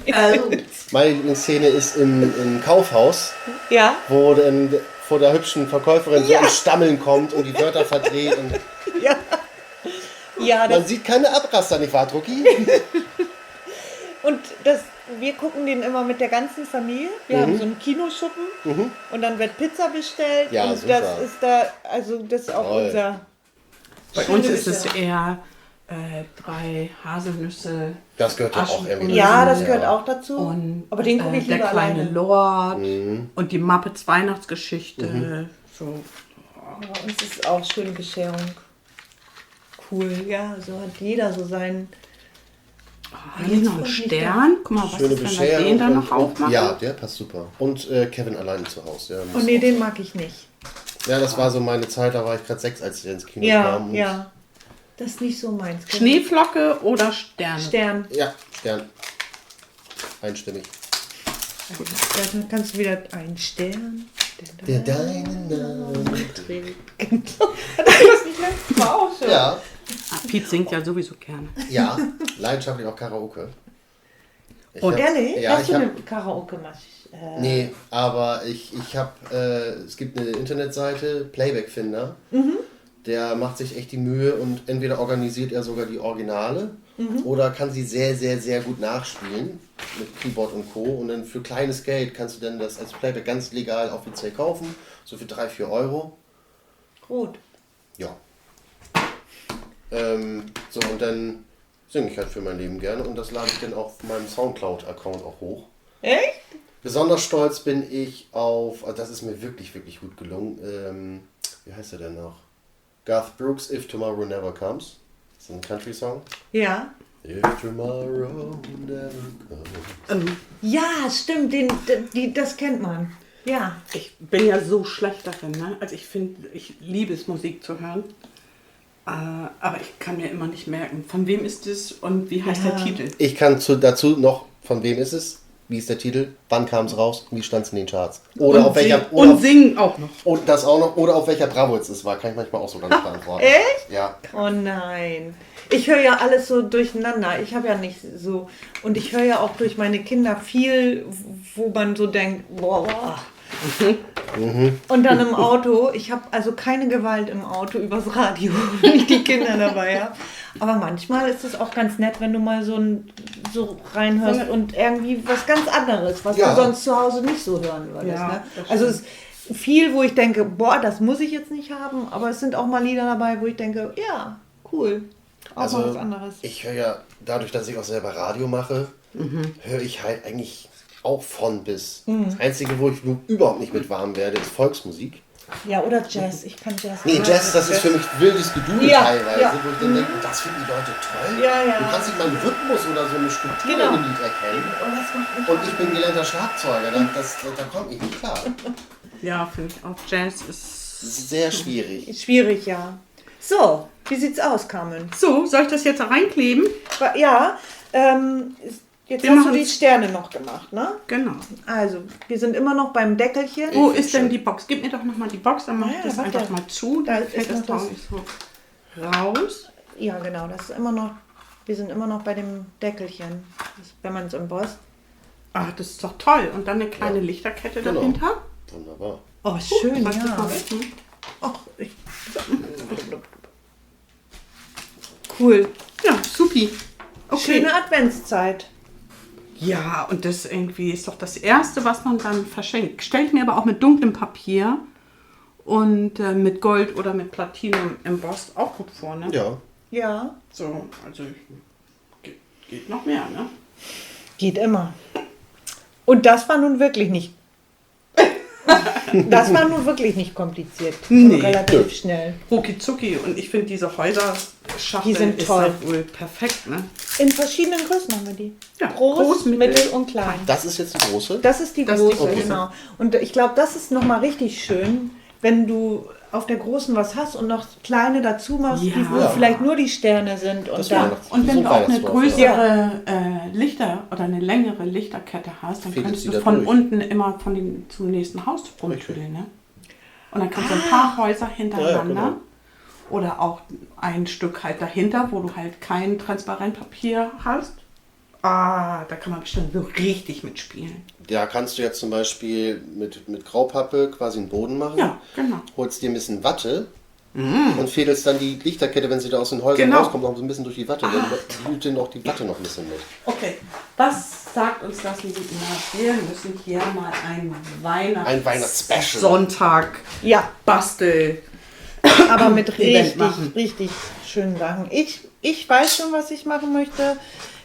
Meine Lieblingsszene ist im Kaufhaus, Ja, wo dann vor der hübschen Verkäuferin so Ja. ein Stammeln kommt und die Wörter verdreht. Und ja. Ja, man das, sieht keine Abraster, nicht wahr, Drucki? und wir gucken den immer mit der ganzen Familie. Wir haben so einen Kinoschuppen und dann wird Pizza bestellt. Ja, und super. das ist da, also das ist auch Toll. unser. Bei Schöne uns ist es Bescherung. eher 3 Haselnüsse Das gehört ja auch irgendwie Ja, das dazu, gehört auch dazu. und aber den gucke ich der lieber kleine alleine. Lord und die Muppets Weihnachtsgeschichte. So. Bei uns ist auch schöne Bescherung. Cool, ja, so hat jeder so seinen. Hier noch ein Stern. Guck mal, was Schöne ist, wenn wir Bescherung. den dann noch und, aufmachen? ja, der passt super. Und Kevin allein zu Hause. Der Oh muss nee, den mag ich nicht. Ja, das war so meine Zeit, da war ich gerade 6, als ich ins Kino Ja, kam. Und ja. Das ist nicht so meins. Schneeflocke oder Sterne? Stern. Ja, Stern. Einstimmig. Dann kannst du wieder einen Stern. Der deinen Namen. trägt. Hat er das nicht letztes Mal auch schon? Ja, Ah, Piet singt ja sowieso gerne. ja, leidenschaftlich auch Karaoke. Ich Und hab- Ehrlich? Ja, Hast ich du hab, eine Karaoke-Maschine? nee, aber ich habe, es gibt eine Internetseite, Playback-Finder, der macht sich echt die Mühe und entweder organisiert er sogar die Originale oder kann sie sehr, sehr, sehr gut nachspielen mit Keyboard und Co. Und dann für kleines Geld kannst du dann das als Playback ganz legal offiziell kaufen, so für 3-4 Euro. Rot. Ja. So, und dann singe ich halt für mein Leben gerne und das lade ich dann auf meinem Soundcloud-Account auch hoch. Echt? Besonders stolz bin ich auf, also das ist mir wirklich, wirklich gut gelungen. Wie heißt er denn noch? Garth Brooks, If Tomorrow Never Comes. Das ist ein Country-Song. Ja. If Tomorrow Never Comes. Ja, stimmt. Das kennt man. Ja. Ich bin ja so schlecht darin, ne? Also ich finde, ich liebe es, Musik zu hören. Aber ich kann mir immer nicht merken, von wem ist es und wie heißt der Titel. Ich kann dazu noch, von wem ist es? Wie ist der Titel? Wann kam es raus? Wie stand es in den Charts? Oder und auf welcher... singen, Oder und singen auch noch. und das auch noch. Oder auf welcher Bravo jetzt es war. Kann ich manchmal auch sogar nicht beantworten. Echt? Ja. Oh nein. Ich höre ja alles so durcheinander. Ich habe ja nicht so. Und ich höre ja auch durch meine Kinder viel, wo man so denkt, boah. Und dann im Auto, ich habe also keine Gewalt im Auto übers Radio, wenn ich die Kinder dabei habe. Aber manchmal ist es auch ganz nett, wenn du mal so reinhörst und irgendwie was ganz anderes, was Ja. du sonst zu Hause nicht so hören würdest. Ja, Ne? das Also es ist viel, wo ich denke, boah, das muss ich jetzt nicht haben, aber es sind auch mal Lieder dabei, wo ich denke, ja, cool, auch mal was anderes. ich höre ja, dadurch, dass ich auch selber Radio mache, höre ich halt eigentlich auch von bis. Das Einzige, wo ich überhaupt nicht mit warm werde, ist Volksmusik. Ja, oder Jazz, ich kann Jazz. Nee, Jazz, das ist für mich wildes Gedudel Ja, teilweise, ja. wo ich dann denke, das finden die Leute toll. Ja, ja. Du kannst nicht mal einen Rhythmus oder so eine Struktur Genau. im Lied erkennen. Und das macht mich Und ich bin gelernter Schlagzeuger, da komme ich nicht klar. Ja, finde ich auch. Jazz ist... Das ist sehr schwierig. schwierig, ja. So, wie sieht's aus, Carmen? So, soll ich das jetzt da reinkleben? Ja, jetzt Wir hast du machen- die Sterne noch gemacht, ne? Genau. Also, wir sind immer noch beim Deckelchen. Wo ist denn die Box? Gib mir doch nochmal die Box, dann mach ich Ja, das warte. einfach mal zu. Da Dann ist fällt noch das da das- auch nicht so raus. Ja, genau, das ist immer noch, wir sind immer noch bei dem Deckelchen, wenn man es embost. Ach, das ist doch toll. Und dann eine kleine Lichterkette Genau. dahinter. Wunderbar. Oh, schön, Was das ja. mal weg, ne? Ach, cool. Ja, supi. Okay. Schöne Adventszeit. Ja, und das irgendwie ist doch das Erste, was man dann verschenkt. Stelle ich mir aber auch mit dunklem Papier und mit Gold oder mit Platinum embossed auch gut vor, ne? Ja. Ja, So, also geht noch mehr, ne? geht immer. Und das war nun wirklich nicht. Das war nun wirklich nicht kompliziert. Nee. Und relativ schnell. Rucki zucki. Und ich finde diese Häuserschachteln Die sind ist toll. doch wohl perfekt, ne? In verschiedenen Größen haben wir die. Ja, Groß, groß, mittel, mittel und klein. Das ist jetzt die große. Das ist die Das ist die große, große. genau. Und ich glaube, das ist nochmal richtig schön, wenn du auf der großen was hast und noch kleine dazu machst, Ja. wo vielleicht nur die Sterne sind. Und Das dann, Weihnachts- Und wenn so du auch eine Weihnachtsdorf, größere Lichter oder eine längere Lichterkette hast, dann Fädelt kannst sie du da von durch. unten immer zum nächsten Haus rumtüdeln, ne? Und dann kannst du ein paar Häuser hintereinander genau. oder auch ein Stück halt dahinter, wo du halt kein Transparentpapier hast. Ah, da kann man bestimmt so richtig mitspielen. Da kannst du jetzt zum Beispiel mit Graupappe quasi einen Boden machen. Ja, genau. Holst dir ein bisschen Watte und fädelst dann die Lichterkette, wenn sie da aus den Häusern Genau. rauskommt, noch so ein bisschen durch die Watte. Dann blüht dir noch die Watte noch ein bisschen mit. Okay, was sagt uns das, liebe Ina? Wir müssen hier mal ein Ein Weihnachtsspecial. Sonntag ja, Bastel. aber mit Event machen. richtig schönen Sachen. Ich weiß schon, was ich machen möchte.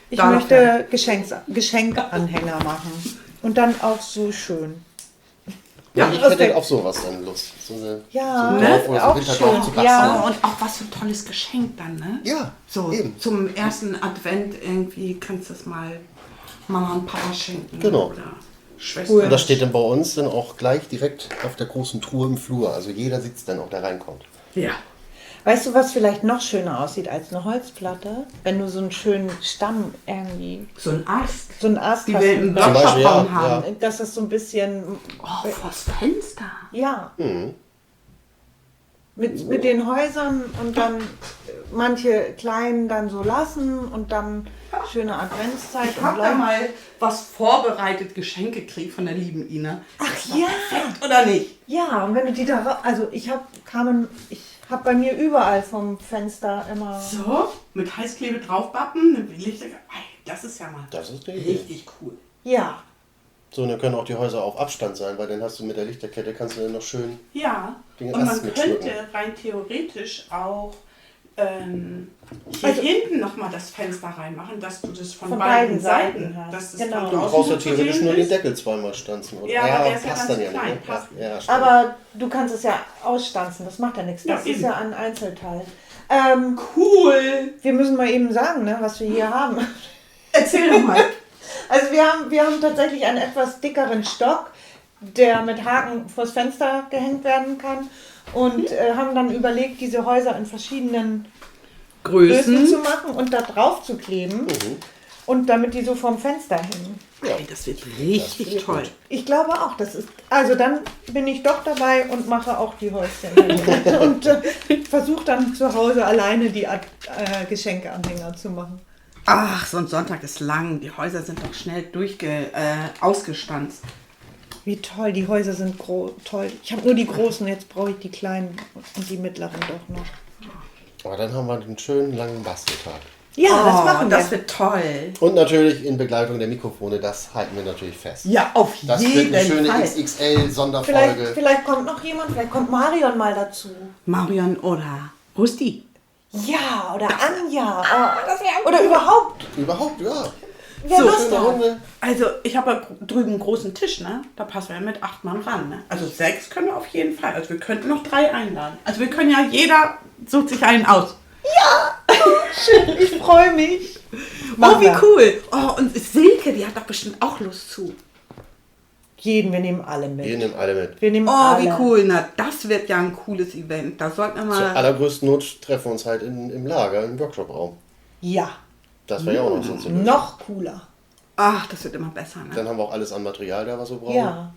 Ich Darf möchte Geschenkanhänger machen. Und dann auch so schön. Ja, ich aus hätte der- auf sowas dann Lust. So eine, Ja, so ein ne? Dorf oder so auch Winterdorf schön. zu basteln. Ja. Und auch was für ein tolles Geschenk dann, ne? Ja, So, eben. zum ersten Advent irgendwie kannst du es mal Mama und Papa schenken. Genau. Oder Schwester. Und das steht dann bei uns dann auch gleich direkt auf der großen Truhe im Flur. Also jeder sitzt dann auch, der reinkommt. Ja. Weißt du, was vielleicht noch schöner aussieht als eine Holzplatte? Wenn du so einen schönen Stamm irgendwie, So ein Ast. so einen Ast Die hast. wir im Zum Beispiel, Workshop ja, haben. Dass das so ein bisschen, Oh, vors Fenster. ja, Mhm. mit den Häusern und dann manche kleinen dann so lassen und dann schöne Adventszeit Ich habe da Leute- mal was vorbereitet, Geschenke gekriegt von der lieben Ina. Ach ja, Oder nicht? ja, und wenn du die da, also ich habe bei mir überall vom Fenster immer, So, mit Heißklebe draufbappen, eine Lichter. Das ist ja mal Das ist die Idee. richtig cool. ja, So, und dann können auch die Häuser auf Abstand sein, weil dann hast du mit der Lichterkette, kannst du dann noch schön... Ja, Den und man Ast mitschmücken. könnte rein theoretisch auch hier Also- hinten nochmal das Fenster reinmachen, dass du das von Von beiden beiden Seiten Seiten hast. dass es Genau. von Du draußen brauchst ja so zu theoretisch sehen nur den ist. Deckel zweimal stanzen. Oder? Ja, aber der ist ja passt ganz dann ja klein, nicht. Ne? passt Ja, stimmt. aber du kannst es ja ausstanzen, das macht ja nichts, Ja, das ist eben. ja ein Einzelteil. Cool! Wir müssen mal eben sagen, ne, was wir hier haben. Erzähl doch mal. Also wir haben tatsächlich einen etwas dickeren Stock, der mit Haken vors Fenster gehängt werden kann und haben dann überlegt, diese Häuser in verschiedenen Größen zu machen und da drauf zu kleben und damit die so vorm Fenster hängen. Ey, das wird richtig toll. Ich glaube auch, das ist, also dann bin ich doch dabei und mache auch die Häuschen und versuche dann zu Hause alleine die Geschenkeanhänger zu machen. Ach, so ein Sonntag ist lang. Die Häuser sind doch schnell ausgestanzt. Wie toll, die Häuser sind toll. Ich habe nur die großen, jetzt brauche ich die kleinen und die mittleren doch noch. Aber dann haben wir einen schönen langen Basteltag. Ja, das machen wir. Das wird toll. Und natürlich in Begleitung der Mikrofone, das halten wir natürlich fest. Ja, auf Das jeden wird eine schöne Fall. XXL-Sonderfolge. Vielleicht kommt noch jemand, vielleicht kommt Marion mal dazu. Marion oder Rusti. Ja, oder Anja. Oder überhaupt. Überhaupt, ja. Wer So, Lust Schöne hat. Runde. Also ich habe ja drüben einen großen Tisch, ne? Da passen wir mit 8 Mann ran, ne? Also 6 können wir auf jeden Fall. Also wir könnten noch 3 einladen. Also wir können ja, jeder sucht sich einen aus. Schön, ich freue mich. Oh, wie cool. Oh, und Silke, die hat doch bestimmt auch Lust zu. Wir nehmen alle mit. Wir nehmen alle mit. Wir nehmen Oh, alle. wie cool. Na, das wird ja ein cooles Event. Da sollten wir Zur mal... allergrößten Not treffen wir uns halt im Lager, im Workshop-Raum. Ja, Das wäre ja auch noch so zu lösen. noch cooler. Ach, das wird immer besser, ne? Dann haben wir auch alles an Material da, was wir brauchen. Ja.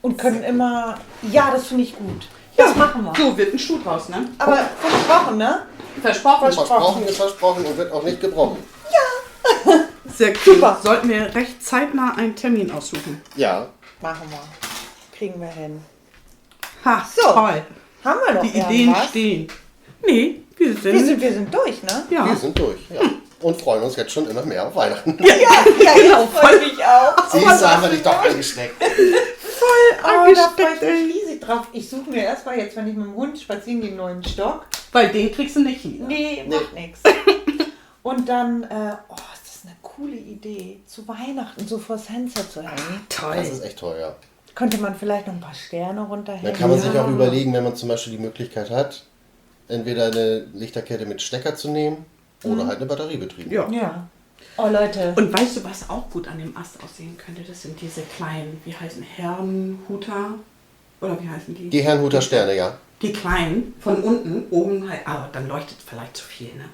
Und können immer... Ja, das finde ich gut. Das machen wir. So wird ein Schuh draus, ne? Aber versprochen, ne? Versprochen. Versprochen ist versprochen und wird auch nicht gebrochen. Sehr cool. Super. Sollten wir recht zeitnah einen Termin aussuchen. Ja. Machen wir. Kriegen wir hin. Ha, So. toll. Haben wir noch Die Ideen irgendwas? stehen. Nee, wir sind... Wir sind durch, ne? ja. Wir sind durch, ja. Und freuen uns jetzt schon immer mehr auf Weihnachten. Ja, genau. Freue mich auch. Siehst du, haben wir dich doch angesteckt. Oh, da freue angesteckt, ich ey. mich riesig drauf. Ich suche mir erstmal jetzt, wenn ich mit dem Hund spazieren gehe, einen neuen Stock. Weil den kriegst du nicht hin. Nee, macht nichts. Und dann, ist das eine coole Idee, zu Weihnachten so vors Fenster zu hängen. Das ist echt toll, ja. Könnte man vielleicht noch ein paar Sterne runterhängen. Dann kann man sich auch überlegen, wenn man zum Beispiel die Möglichkeit hat, entweder eine Lichterkette mit Stecker zu nehmen oder halt eine batteriebetriebene. Ja. Ja. Oh, Leute. Und weißt du, was auch gut an dem Ast aussehen könnte? Das sind diese kleinen, wie heißen Herrenhuter? Oder wie heißen die? Die Herrnhuter Sterne, ja. Die kleinen, von unten, oben halt. Aber dann leuchtet vielleicht zu viel, ne?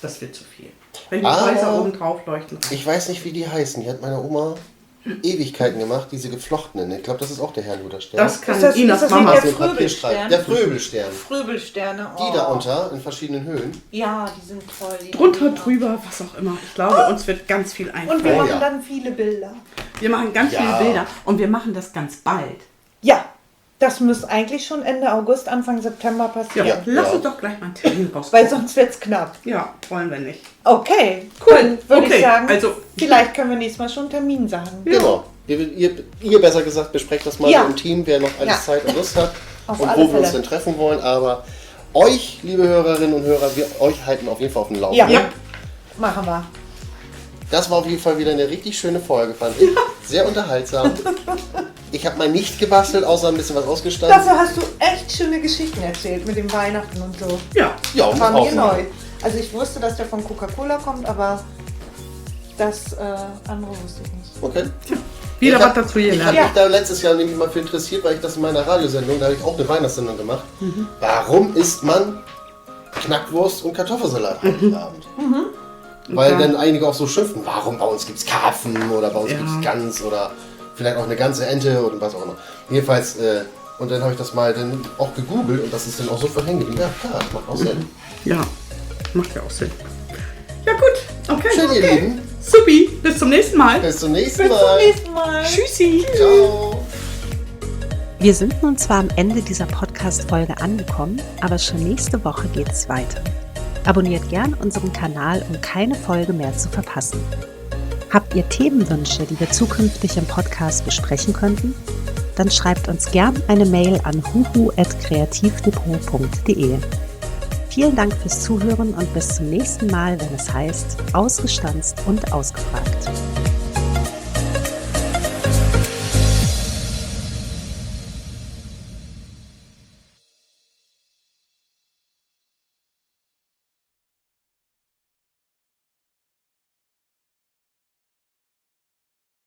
Das wird zu viel. Wenn die Häuser oben drauf leuchten. Ich weiß nicht, wie die heißen. Die hat meine Oma Ewigkeiten gemacht, diese geflochtenen. Ich glaube, das ist auch der Herrnhuter Stern. Das kann Ist das- Inas ist das Mama nicht Aus dem Fröbelstern? Papierstreifen. Der Fröbelstern. Fröbelsterne. Die da unter, in verschiedenen Höhen. Ja, die sind toll. Die Drunter, sind drüber, was auch immer. Ich glaube, uns wird ganz viel Und wir einfallen. machen ja. dann viele Bilder. Wir machen ganz Ja. viele Bilder und wir machen das ganz bald. Ja, das müsste eigentlich schon Ende August, Anfang September Ja, passieren. Ja. lass uns doch gleich mal einen Termin raus. Weil sonst wird es knapp. Ja, wollen wir nicht. Okay, cool. Dann würde Okay, ich sagen, also- vielleicht können wir nächstes Mal schon einen Termin sagen. Genau. Ihr besser gesagt, besprecht das mal Ja. so im Team, wer noch alles Ja. Zeit und Lust hat Auf und alle wo wir uns Fälle. denn treffen wollen. Aber euch, liebe Hörerinnen und Hörer, wir euch halten auf jeden Fall auf dem Ja, Laufenden. Ja. machen wir. Das war auf jeden Fall wieder eine richtig schöne Folge, fand ich. Sehr unterhaltsam. Ich habe mal nicht gebastelt, außer ein bisschen was ausgestanden. Dafür hast du echt schöne Geschichten erzählt mit dem Weihnachten und so. Ja, Ja, muss War auch mir sein. neu. Also ich wusste, dass der von Coca-Cola kommt, aber das andere wusste ich nicht. Okay. wieder Ich was hab- dazu Ich habe gelernt. mich da letztes Jahr nämlich mal für interessiert, weil ich das in meiner Radiosendung, da habe ich auch eine Weihnachtssendung gemacht. Warum isst man Knackwurst und Kartoffelsalat Heiligabend? Weil Okay. dann einige auch so schimpfen, warum bei uns gibt es Karpfen oder bei uns Ja. gibt es Gans oder vielleicht auch eine ganze Ente oder was auch immer. Jedenfalls, und dann habe ich das mal dann auch gegoogelt und das ist dann auch sofort hängen geblieben. Ja, klar, das macht auch Sinn. Ja, macht ja auch Sinn. Ja gut, okay. Schön, ihr Lieben. Supi, bis zum nächsten Mal. Bis zum nächsten Bis Mal. zum nächsten Mal. Tschüssi. Ciao. Wir sind nun zwar am Ende dieser Podcast-Folge angekommen, aber schon nächste Woche geht es weiter. Abonniert gern unseren Kanal, um keine Folge mehr zu verpassen. Habt ihr Themenwünsche, die wir zukünftig im Podcast besprechen könnten? Dann schreibt uns gern eine Mail an huhu@kreativdepot.de. Vielen Dank fürs Zuhören und bis zum nächsten Mal, wenn es heißt, ausgestanzt und ausgefragt.